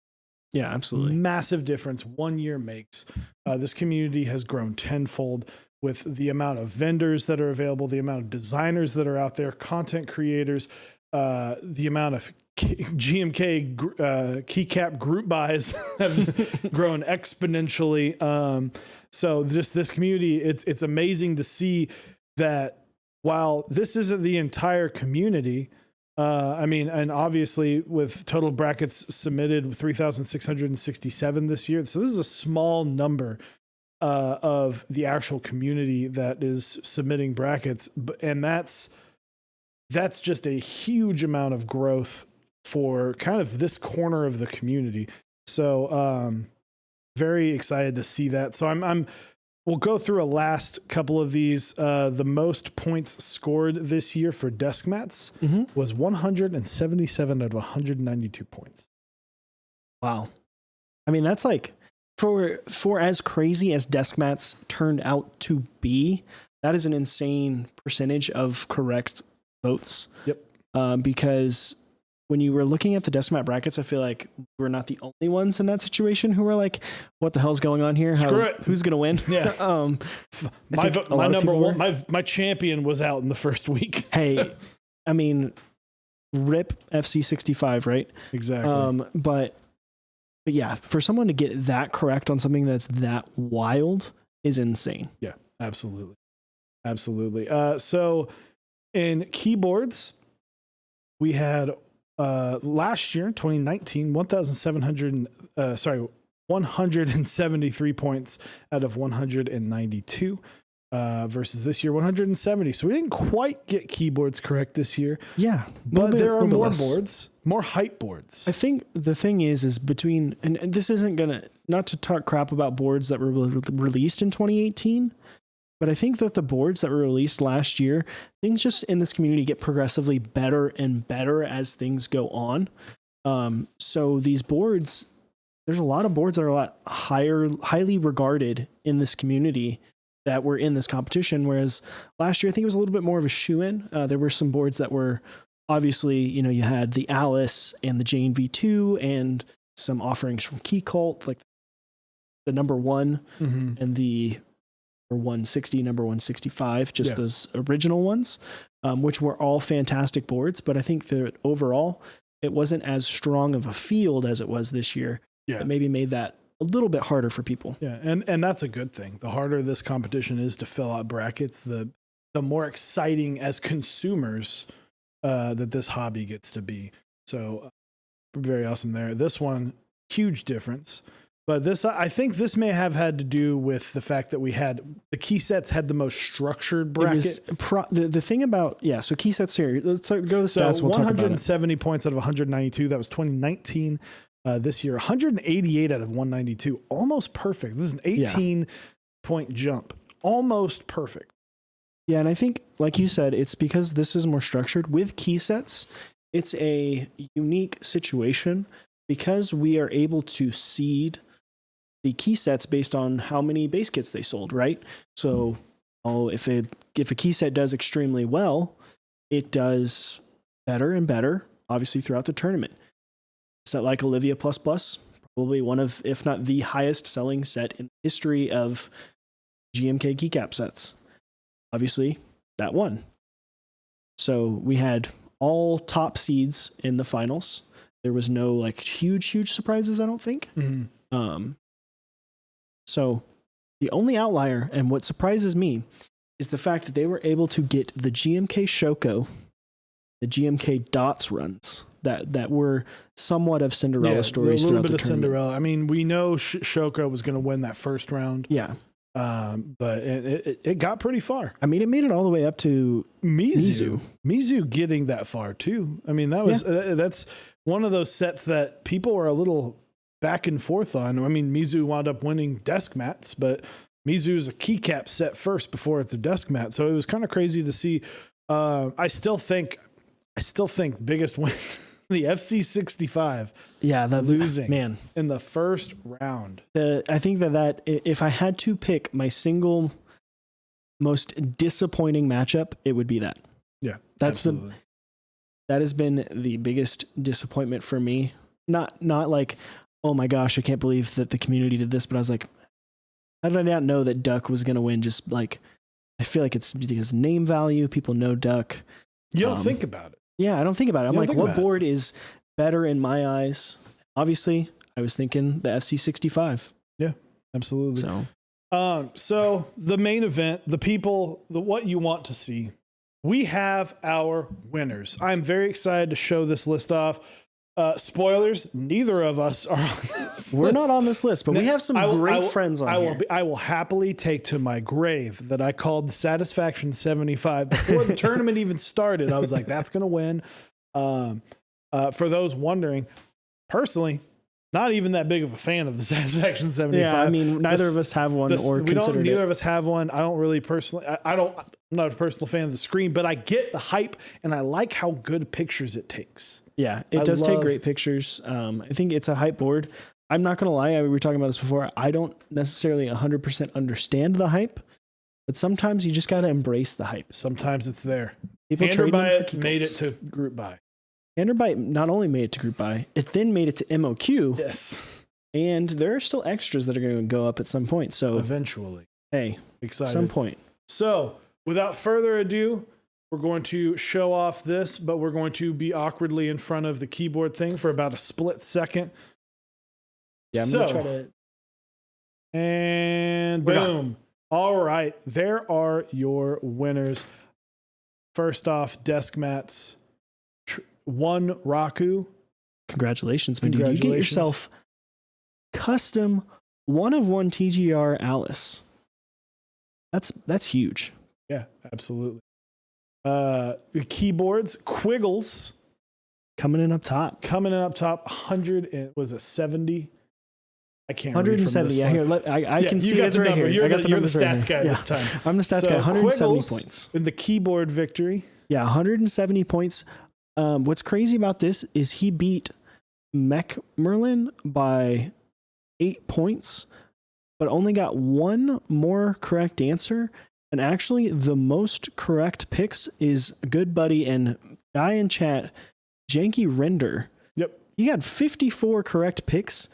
[SPEAKER 5] Yeah, absolutely.
[SPEAKER 6] Massive difference 1 year makes. This community has grown tenfold with the amount of vendors that are available, the amount of designers that are out there, content creators, the amount of GMK keycap group buys have grown exponentially. So this community, it's amazing to see that while this isn't the entire community, and obviously with total brackets submitted 3,667 this year. So this is a small number of the actual community that is submitting brackets. And that's just a huge amount of growth for kind of this corner of the community. So very excited to see that. So we'll go through a last couple of these. The most points scored this year for desk mats was 177 out of 192 points.
[SPEAKER 5] Wow. I mean, that's like for as crazy as desk mats turned out to be, that is an insane percentage of correct votes.
[SPEAKER 6] Yep.
[SPEAKER 5] Because when you were looking at the desk mat brackets, I feel like we're not the only ones in that situation who were like, what the hell's going on here?
[SPEAKER 6] Screw it.
[SPEAKER 5] Who's going to win?
[SPEAKER 6] Yeah. My number one, my champion was out in the first week.
[SPEAKER 5] Hey,
[SPEAKER 6] so.
[SPEAKER 5] I mean, rip FC65, right?
[SPEAKER 6] Exactly.
[SPEAKER 5] But yeah, for someone to get that correct on something that's that wild is insane.
[SPEAKER 6] Yeah, absolutely. Absolutely. So in keyboards, we had last year, 2019, 173 points out of 192 versus this year, 170. So we didn't quite get keyboards correct this year.
[SPEAKER 5] Yeah.
[SPEAKER 6] But there are more boards, more hype boards.
[SPEAKER 5] I think the thing is between, and this isn't going to, not to talk crap about boards that were released in 2018, but I think that the boards that were released last year, things just in this community get progressively better and better as things go on. So these boards, there's a lot of boards that are a lot highly regarded in this community that were in this competition. Whereas last year, I think it was a little bit more of a shoe-in. There were some boards that were obviously, you had the Alice and the Jane V2 and some offerings from Key Cult, like the number 1 and the 160, number 165, just
[SPEAKER 6] Yeah.
[SPEAKER 5] those original ones, which were all fantastic boards. But I think that overall, it wasn't as strong of a field as it was this year.
[SPEAKER 6] Yeah.
[SPEAKER 5] That maybe made that a little bit harder for people.
[SPEAKER 6] Yeah, and that's a good thing. The harder this competition is to fill out brackets, the more exciting as consumers that this hobby gets to be. So very awesome there. This one, huge difference. But this, I think this may have had to do with the fact that we had the key sets had the most structured bracket.
[SPEAKER 5] The thing about, so key sets here, let's go to the
[SPEAKER 6] So
[SPEAKER 5] stats. We'll talk about it.
[SPEAKER 6] 170 points out of 192. That was 2019. This year, 188 out of 192. Almost perfect. This is an 18-point jump. Almost perfect.
[SPEAKER 5] Yeah, and I think, like you said, it's because this is more structured. With key sets, it's a unique situation because we are able to seed the key sets based on how many base kits they sold, right? So if a key set does extremely well, it does better and better, obviously, throughout the tournament. A set like Olivia++, probably one of, if not the highest selling set in the history of GMK keycap sets. Obviously, that won. So we had all top seeds in the finals. There was no like huge surprises, I don't think.
[SPEAKER 6] Mm-hmm.
[SPEAKER 5] So the only outlier, and what surprises me, is the fact that they were able to get the GMK Shoko, the GMK Dots runs that were somewhat of Cinderella stories.
[SPEAKER 6] A little
[SPEAKER 5] throughout
[SPEAKER 6] bit
[SPEAKER 5] the
[SPEAKER 6] of
[SPEAKER 5] tournament.
[SPEAKER 6] Cinderella. I mean, we know Shoko was going to win that first round.
[SPEAKER 5] Yeah.
[SPEAKER 6] But it got pretty far.
[SPEAKER 5] I mean, it made it all the way up to
[SPEAKER 6] Mizu getting that far too. I mean, that was that's one of those sets that people were a little back and forth on. I mean, Mizu wound up winning desk mats, but Mizu is a keycap set first before it's a desk mat. So it was kind of crazy to see. I still think biggest win the FC65.
[SPEAKER 5] Yeah, the
[SPEAKER 6] losing
[SPEAKER 5] man
[SPEAKER 6] in the first round.
[SPEAKER 5] I think that if I had to pick my single most disappointing matchup, it would be that.
[SPEAKER 6] Yeah,
[SPEAKER 5] that has been the biggest disappointment for me. Not like, oh my gosh, I can't believe that the community did this, but I was like, how did I not know that Duck was going to win? Just like, I feel like it's because name value. People know Duck.
[SPEAKER 6] You don't think about it.
[SPEAKER 5] Yeah, I don't think about it. I'm like, what board is better in my eyes? Obviously, I was thinking the FC65.
[SPEAKER 6] Yeah, absolutely.
[SPEAKER 5] So,
[SPEAKER 6] so the main event, what you want to see, we have our winners. I'm very excited to show this list off. Spoilers, neither of us are on this
[SPEAKER 5] We're
[SPEAKER 6] list.
[SPEAKER 5] not on this list, but we have some great friends on here.
[SPEAKER 6] I will happily take to my grave that I called the Satisfaction 75 before the tournament even started. I was like, that's going to win. For those wondering, personally, not even that big of a fan of the Satisfaction 75.
[SPEAKER 5] Yeah, I mean, neither of us have one or considered it.
[SPEAKER 6] Neither of us have one. I don't really personally, I'm not a personal fan of the screen, but I get the hype and I like how good pictures it takes.
[SPEAKER 5] Yeah, it does take great pictures. I think it's a hype board. I'm not going to lie. We were talking about this before. I don't necessarily 100% understand the hype, but sometimes you just got to embrace the hype.
[SPEAKER 6] Sometimes it's there.
[SPEAKER 5] People trade them for
[SPEAKER 6] made it to group buy.
[SPEAKER 5] Anderbyte not only made it to group buy, it then made it to MOQ.
[SPEAKER 6] Yes.
[SPEAKER 5] And there are still extras that are going to go up at some point. So
[SPEAKER 6] eventually.
[SPEAKER 5] Hey,
[SPEAKER 6] excited.
[SPEAKER 5] At some point.
[SPEAKER 6] So without further ado, we're going to show off this, but we're going to be awkwardly in front of the keyboard thing for about a split second.
[SPEAKER 5] Yeah, I'm going to try to.
[SPEAKER 6] And boom. All right. There are your winners. First off, desk mats. One Raku.
[SPEAKER 5] Congratulations, my dude. You get yourself custom 1/1 TGR Alice. That's huge.
[SPEAKER 6] Yeah, absolutely. The keyboards, Quiggles.
[SPEAKER 5] Coming in up top.
[SPEAKER 6] 100, and was it 70? I can't
[SPEAKER 5] 170. Yeah, here, I can see it's right here.
[SPEAKER 6] You're the
[SPEAKER 5] stats
[SPEAKER 6] stats guy this time.
[SPEAKER 5] I'm the stats guy. 170 points.
[SPEAKER 6] In the keyboard victory.
[SPEAKER 5] Yeah, 170 points. What's crazy about this is he beat Mech Merlin by 8 points, but only got one more correct answer. And actually, the most correct picks is good buddy and guy in chat, Janky Render.
[SPEAKER 6] Yep.
[SPEAKER 5] He had 54 correct picks,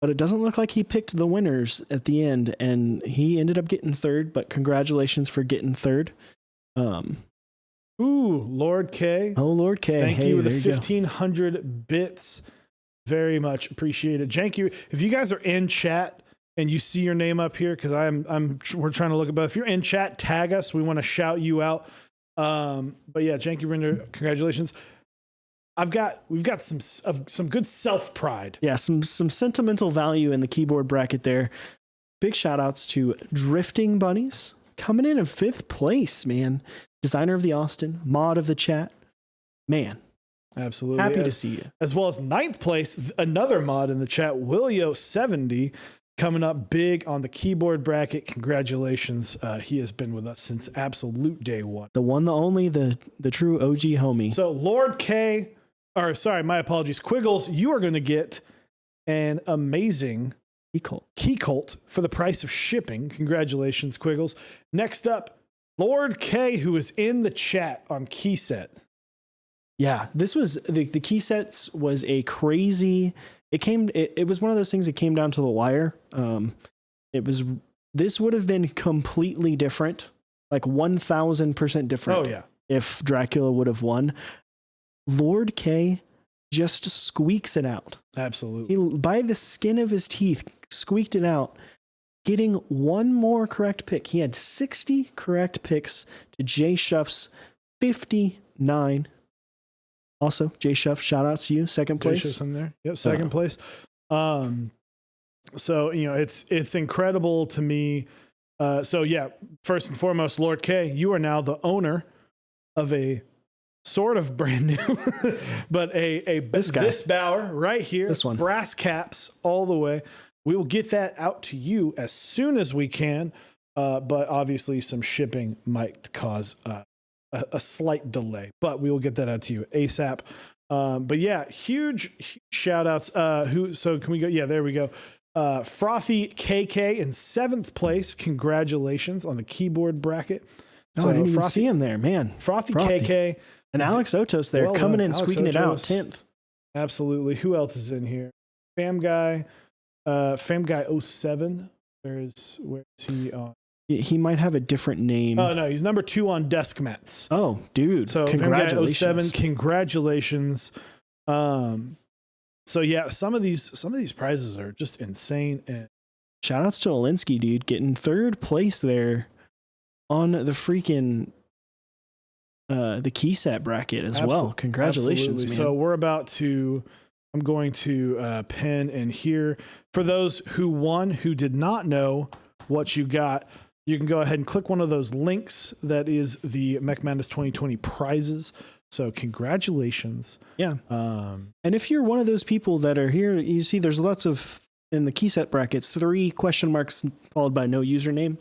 [SPEAKER 5] but but it doesn't look like he picked the winners at the end, and he ended up getting third, but congratulations for getting third.
[SPEAKER 6] Lord K.
[SPEAKER 5] Oh, Lord K.
[SPEAKER 6] Thank
[SPEAKER 5] hey,
[SPEAKER 6] you with the
[SPEAKER 5] there
[SPEAKER 6] 1,500 bits. Very much appreciated. Thank you. If you guys are in chat and you see your name up here, because we're trying to look at, but if you're in chat, tag us. We want to shout you out. But yeah, Janky Rinder, congratulations. We've got some good self pride.
[SPEAKER 5] Yeah, some sentimental value in the keyboard bracket there. Big shout outs to Drifting Bunnies coming in 5th place, man. Designer of the Austin, mod of the chat, man.
[SPEAKER 6] Absolutely.
[SPEAKER 5] Happy to see you.
[SPEAKER 6] As well as 9th place, another mod in the chat, Willio70, coming up big on the keyboard bracket. Congratulations. He has been with us since absolute day one.
[SPEAKER 5] The one, the only, the true OG homie.
[SPEAKER 6] So Lord K, or sorry, my apologies. Quiggles, you are going to get an amazing key cult for the price of shipping. Congratulations, Quiggles. Next up, Lord K, who is in the chat on Keyset.
[SPEAKER 5] Yeah, this was the key sets was a crazy. It was one of those things that came down to the wire. This would have been completely different, like 1,000% different.
[SPEAKER 6] Oh yeah,
[SPEAKER 5] if Dracula would have won. Lord K just squeaks it out.
[SPEAKER 6] Absolutely,
[SPEAKER 5] he, by the skin of his teeth, squeaked it out, getting one more correct pick. He had 60 correct picks to Jay Shuff's 59. Also, Jay Shuff, shout out to you, second place.
[SPEAKER 6] Jay Shuff's in there. Yep, second place. So it's incredible to me. So yeah, first and foremost, Lord K, you are now the owner of a sort of brand new, but this Bauer right here,
[SPEAKER 5] this one,
[SPEAKER 6] brass caps all the way. We will get that out to you as soon as we can, but obviously some shipping might cause a slight delay, but we will get that out to you ASAP. But yeah, huge shout outs. So can we go? Yeah, there we go. Frothy KK in 7th place. Congratulations on the keyboard bracket.
[SPEAKER 5] So I didn't even see him there, man.
[SPEAKER 6] Frothy KK.
[SPEAKER 5] And Alex Otos there, coming in, squeaking it out, 10th.
[SPEAKER 6] Absolutely. Who else is in here? Fam Guy 07. Where is he on?
[SPEAKER 5] He might have a different name.
[SPEAKER 6] Oh no, he's number 2 on Desk Mets.
[SPEAKER 5] Oh, dude!
[SPEAKER 6] So
[SPEAKER 5] congratulations,
[SPEAKER 6] 07, congratulations. So yeah, some of these prizes are just insane. And
[SPEAKER 5] shout outs to Olinsky, dude, getting 3rd place there on the freaking the key set bracket as well. Congratulations,
[SPEAKER 6] absolutely.
[SPEAKER 5] man.
[SPEAKER 6] So I'm going to pin in here for those who won, who did not know what you got. You can go ahead and click one of those links. That is the Mech Madness 2020 prizes. So congratulations.
[SPEAKER 5] Yeah. And if you're one of those people that are here, you see there's lots of, in the key set brackets, 3 question marks followed by no username.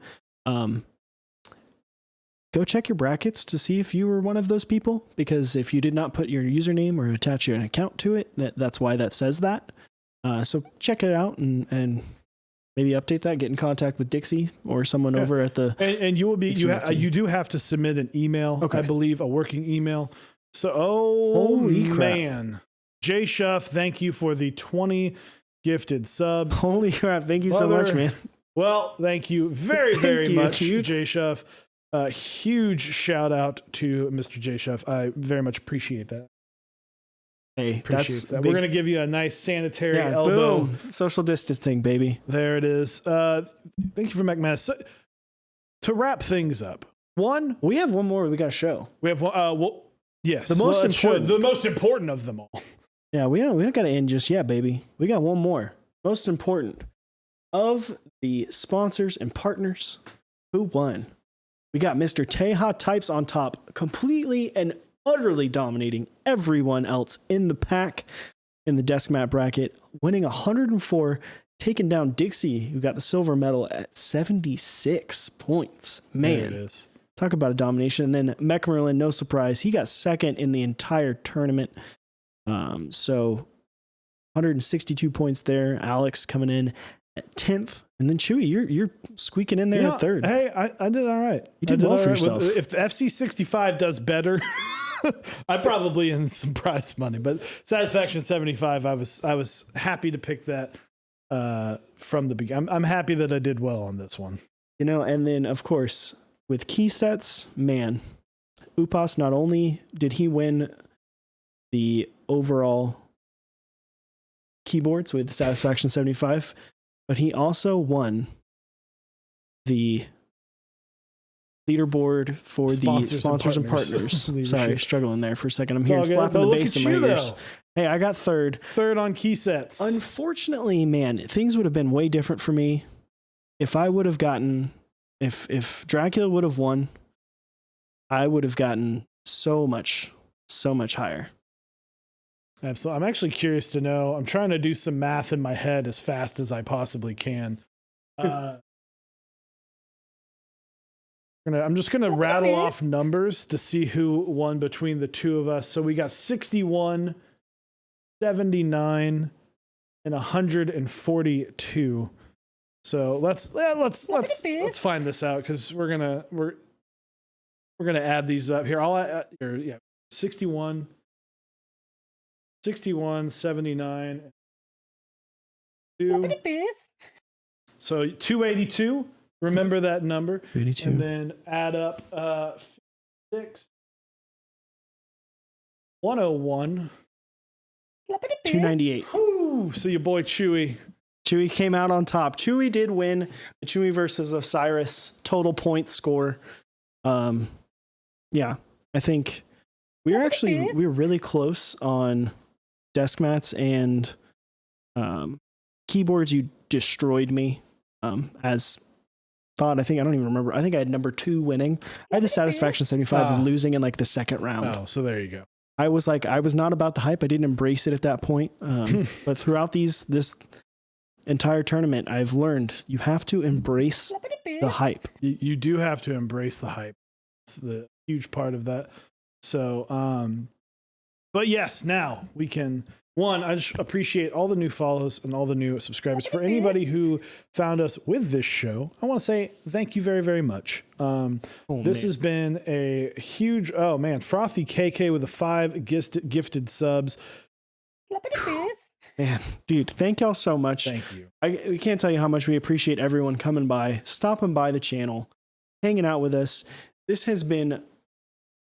[SPEAKER 5] Go check your brackets to see if you were one of those people, because if you did not put your username or attach your account to it, that's why that says that. So check it out and maybe update that, get in contact with Dixie or someone over at the...
[SPEAKER 6] And you will be, you do have to submit an email, okay. I believe, a working email. So, holy man. Jay Shuff, thank you for the 20 gifted subs.
[SPEAKER 5] Holy crap. Thank you so much, man.
[SPEAKER 6] Well, thank you very much, Jay Shuff. Huge shout out to Mr. Jay Shuff. I very much appreciate that.
[SPEAKER 5] Hey,
[SPEAKER 6] appreciate that. We're going to give you a nice sanitary elbow.
[SPEAKER 5] Boom. Social distancing, baby.
[SPEAKER 6] There it is. Thank you for Mech Madness. To wrap things up,
[SPEAKER 5] we have one more we got to show.
[SPEAKER 6] We have one. Yes,
[SPEAKER 5] the most important.
[SPEAKER 6] The most important of them all.
[SPEAKER 5] Yeah, we don't got to end just yet, baby. We got one more. Most important of the sponsors and partners. Who won? We got Mr. Teja Types on top, completely and utterly dominating everyone else in the pack in the desk mat bracket, winning 104, taking down Dixie, who got the silver medal at 76 points. Man,
[SPEAKER 6] there it is.
[SPEAKER 5] Talk about a domination. And then Mech Merlin, no surprise, he got second in the entire tournament. So 162 points there. Alex coming in at 10th. And then Chewy, you're squeaking in there at 3rd.
[SPEAKER 6] Hey, I did all right.
[SPEAKER 5] You did well for yourself.
[SPEAKER 6] If the FC65 does better, I'm probably in some prize money. But Satisfaction 75, I was happy to pick that. from the beginning. I'm happy that I did well on this one.
[SPEAKER 5] You know, and then of course with key sets, man, Upas, not only did he win the overall keyboards with Satisfaction 75, but he also won the leaderboard for the sponsors and partners. Sorry, struggling there for a second. I'm here slapping the bass in my ears. Hey, I got third.
[SPEAKER 6] Third on key sets.
[SPEAKER 5] Unfortunately, man, things would have been way different for me if I would have gotten, if Dracula would have won, I would have gotten so much higher.
[SPEAKER 6] Absolutely. I'm actually curious to know. I'm trying to do some math in my head as fast as I possibly can. I'm just gonna rattle off numbers to see who won between the two of us. So we got 61, 79, and 142. So let's find this out because we're gonna add these up here. I'll add here, yeah, 61, 79, 2. So 282. Remember that number. 82. And then add up 6, 101,
[SPEAKER 5] 298.
[SPEAKER 6] Woo! So your boy Chewy
[SPEAKER 5] came out on top. Chewy did win the Chewy versus Osiris total point score. Yeah, I think we were really close on desk mats and keyboards. You destroyed me as thought. I don't even remember. I think I had number 2 winning. I had the Satisfaction 75 of losing in like the second round.
[SPEAKER 6] Oh, so there you go.
[SPEAKER 5] I was not about the hype. I didn't embrace it at that point. But throughout this entire tournament, I've learned you have to embrace the hype.
[SPEAKER 6] You do have to embrace the hype. It's the huge part of that. So, but yes, now we can. One, I just appreciate all the new follows and all the new subscribers. For anybody who found us with this show, I want to say thank you very, very much. This has been a huge, Frothy KK with the 5 gifted subs.
[SPEAKER 5] Man, dude, thank y'all so much.
[SPEAKER 6] Thank you.
[SPEAKER 5] We can't tell you how much we appreciate everyone coming by, stopping by the channel, hanging out with us. This has been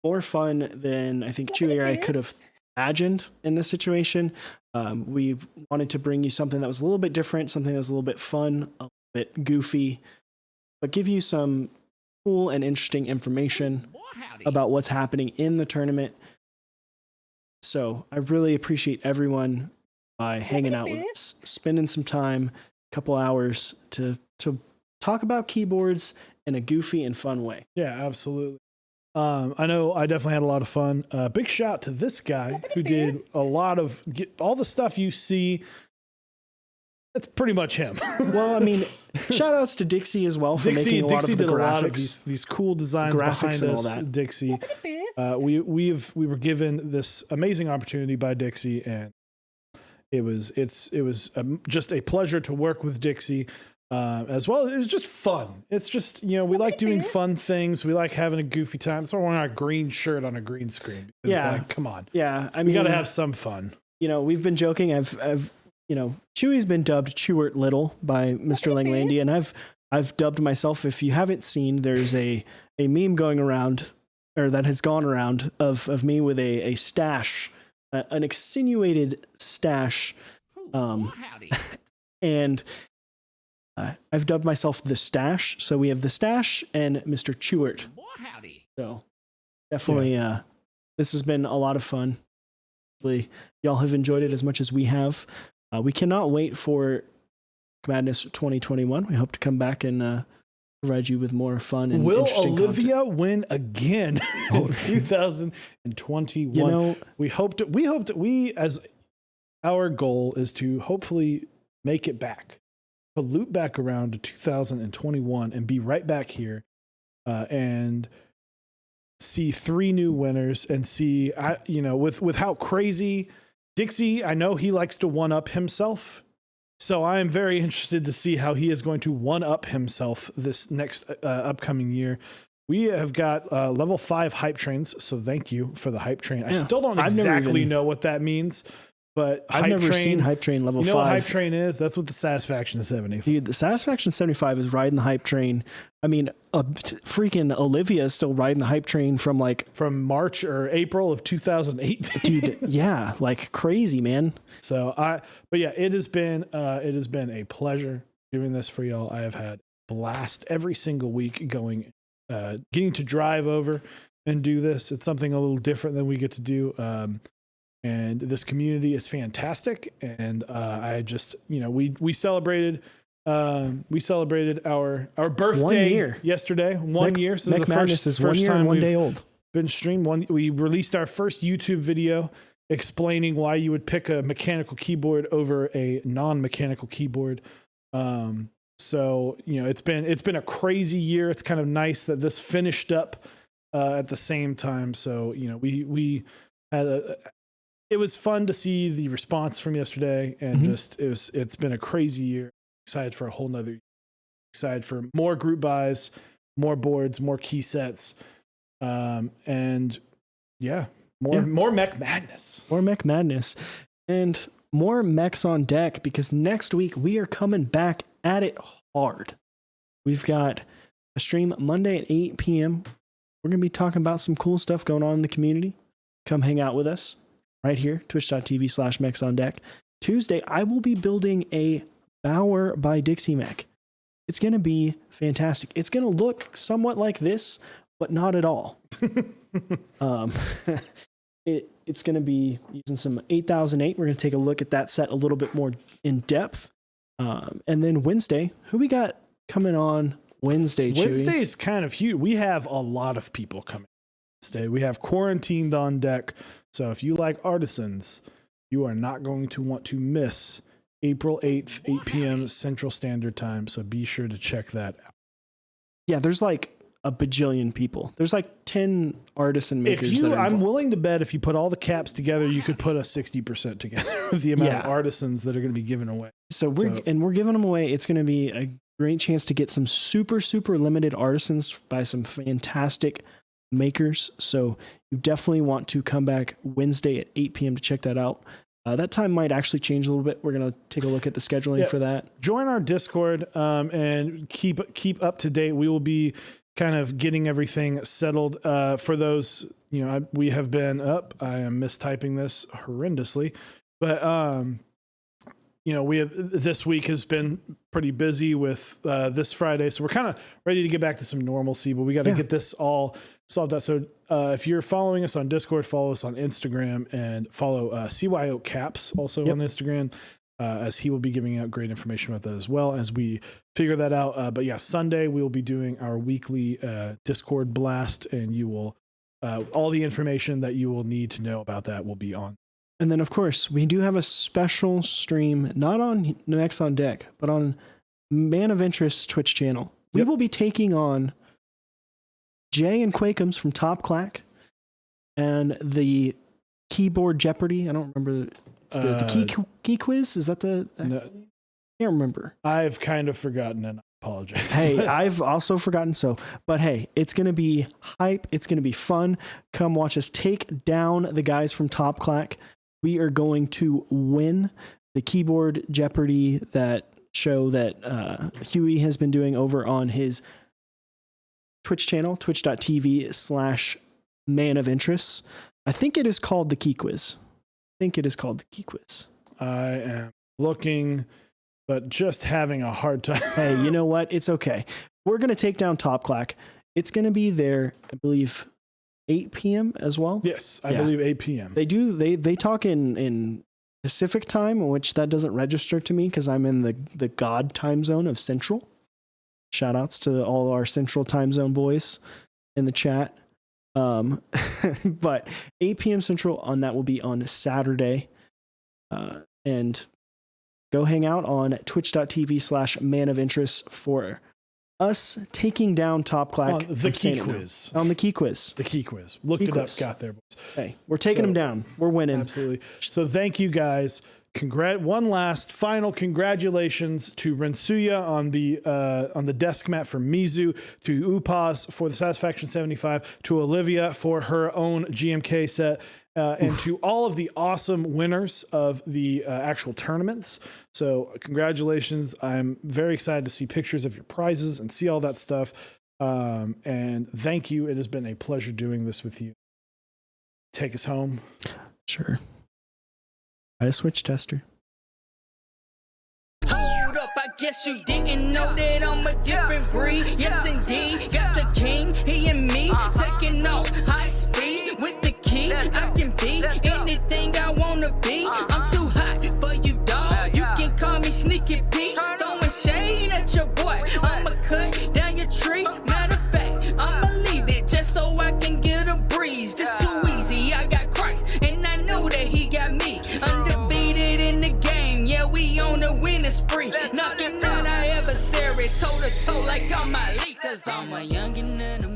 [SPEAKER 5] more fun than I think Chewy or I could have imagined in this situation. We wanted to bring you something that was a little bit different, something that was a little bit fun, a little bit goofy, but give you some cool and interesting information about what's happening in the tournament. So I really appreciate everyone by hanging out with us, spending some time, a couple hours to talk about keyboards in a goofy and fun way.
[SPEAKER 6] Yeah, absolutely. I know I definitely had a lot of fun. Big shout to this guy who did a lot of all the stuff you see. That's pretty much him.
[SPEAKER 5] Well, I mean, shout outs to Dixie as well for making a lot of the graphics.
[SPEAKER 6] A lot of these cool designs graphics behind us. All that. Dixie. We were given this amazing opportunity by Dixie, and it was just a pleasure to work with Dixie. As well, it was just fun. It's just, we like doing fun things. We like having a goofy time. So we're wearing a green shirt on a green screen. Come on.
[SPEAKER 5] Yeah, I mean,
[SPEAKER 6] we got to have some fun.
[SPEAKER 5] We've been joking. I've Chewy's been dubbed Chewert Little by Mr. Langlandy, and I've dubbed myself. If you haven't seen, there's a meme going around, or that has gone around of me with a stash, an extenuated stash, and. I've dubbed myself the Stash. So we have the Stash and Mr. Chewert. So definitely, this has been a lot of fun. Hopefully y'all have enjoyed it as much as we have. We cannot wait for Madness 2021. We hope to come back and provide you with more fun and interesting
[SPEAKER 6] Olivia
[SPEAKER 5] content.
[SPEAKER 6] Win again in 2021? We hope that we, as our goal is to hopefully make it back. To loop back around to 2021 and be right back here and see 3 new winners and see, with how crazy Dixie, I know he likes to one-up himself. So I am very interested to see how he is going to one-up himself this next upcoming year. We have got level 5 hype trains, so thank you for the hype train. I still don't exactly know what that means. But
[SPEAKER 5] I've never seen Hype Train level 5.
[SPEAKER 6] You know what Hype Train is? That's what the Satisfaction 75.
[SPEAKER 5] Dude, the Satisfaction 75 is riding the Hype Train. I mean, freaking Olivia is still riding the Hype Train from
[SPEAKER 6] March or April of 2008.
[SPEAKER 5] Dude, yeah, like crazy, man.
[SPEAKER 6] So but yeah, it has been a pleasure doing this for y'all. I have had a blast every single week getting to drive over and do this. It's something a little different than we get to do. And this community is fantastic. And I just, we celebrated our birthday yesterday. 1 year. So
[SPEAKER 5] Mech Madness is 1 year and 1 day old.
[SPEAKER 6] Been streamed. We released our first YouTube video explaining why you would pick a mechanical keyboard over a non-mechanical keyboard. So it's been a crazy year. It's kind of nice that this finished up at the same time. So we had it was fun to see the response from yesterday, and it's been a crazy year. Excited for a whole nother year. Excited for more group buys, more boards, more key sets, and more Mech Madness.
[SPEAKER 5] More Mech Madness. And more mechs on deck, because next week we are coming back at it hard. We've got a stream Monday at 8 p.m. We're going to be talking about some cool stuff going on in the community. Come hang out with us right here, twitch.tv/mechs on deck. Tuesday, I will be building a Bauer by Dixie mech. It's going to be fantastic. It's going to look somewhat like this, but not at all. It's going to be using some 8008. We're going to take a look at that set a little bit more in depth. And then Wednesday, who we got coming on Wednesday, Chewy?
[SPEAKER 6] Wednesday's kind of huge. We have a lot of people coming Wednesday. We have Quarantined on deck. So if you like artisans, you are not going to want to miss April 8th, 8 p.m. Central Standard Time. So be sure to check that out.
[SPEAKER 5] Yeah, there's like a bajillion people. There's like 10 artisan makers.
[SPEAKER 6] I'm willing to bet if you put all the caps together, you could put a 60% together with the amount of artisans that are going to be given away.
[SPEAKER 5] So we're giving them away. It's going to be a great chance to get some super, super limited artisans by some fantastic makers. So you definitely want to come back Wednesday at 8 p.m. to check that out. That time might actually change a little bit. We're going to take a look at the scheduling for that.
[SPEAKER 6] Join our Discord and keep up to date. We will be kind of getting everything settled for those. We have been up. I am mistyping this horrendously, but we have, this week has been pretty busy with this Friday, so we're kind of ready to get back to some normalcy. But we got to get this all solved out. So if you're following us on Discord, follow us on Instagram, and follow CYO Caps also on Instagram, as he will be giving out great information about that as well as we figure that out. But yeah, Sunday we will be doing our weekly Discord blast, and you will all the information that you will need to know about that will be on.
[SPEAKER 5] And then, of course, we do have a special stream, not on Mechs on Deck, but on Man of Interest's Twitch channel. We will be taking on Jay and Quakeums from Top Clack and the Keyboard Jeopardy. I don't remember. It's the key quiz. Is that the? No, I can't remember.
[SPEAKER 6] I've kind of forgotten, and I apologize.
[SPEAKER 5] Hey, I've also forgotten. But hey, it's going to be hype. It's going to be fun. Come watch us take down the guys from Top Clack. We are going to win the Keyboard Jeopardy, that show that Huey has been doing over on his Twitch channel, twitch.tv/Man of Interest. I think it is called the Key Quiz.
[SPEAKER 6] I am looking, but just having a hard time.
[SPEAKER 5] Hey, you know what? It's okay. We're going to take down Top Clack. It's going to be there, I believe, 8 p.m. as well.
[SPEAKER 6] Yes, I believe 8 p.m.
[SPEAKER 5] They talk in Pacific time, which that doesn't register to me because I'm in the God time zone of Central. Shout outs to all our Central time zone boys in the chat. But 8 p.m. Central on that will be on Saturday. And go hang out on twitch.tv/Man of Interest for us taking down Top Clack
[SPEAKER 6] on the Key Quiz.
[SPEAKER 5] On the Key Quiz.
[SPEAKER 6] The Key Quiz. Looked it up, got there.
[SPEAKER 5] Hey, we're taking them down. We're winning.
[SPEAKER 6] Absolutely. So thank you guys. One last final congratulations to Rensuya on the desk mat for Mizu, to Upas for the Satisfaction 75, to Olivia for her own GMK set, and to all of the awesome winners of the actual tournaments. So congratulations. I'm very excited to see pictures of your prizes and see all that stuff. And thank you. It has been a pleasure doing this with you. Take us home.
[SPEAKER 5] Sure. Buy a Switch tester.
[SPEAKER 2] Hold up, I guess you didn't know that I'm a different breed. Yes, indeed, got the king, he and me, taking off high speed with the key. I can be anything I wanna be. I'm too hot for you, dog. You can call me Sneaky Pete, throwing shade at your boy. I'ma cut down your tree. Matter of fact, I'ma leave it just so I can get a breeze. This too easy. I got Christ, and I know that he got me undefeated in the game. Yeah, we on a winning spree, knocking out our adversary toe to toe like I'm my league. 'Cause I'm a youngin' and I'm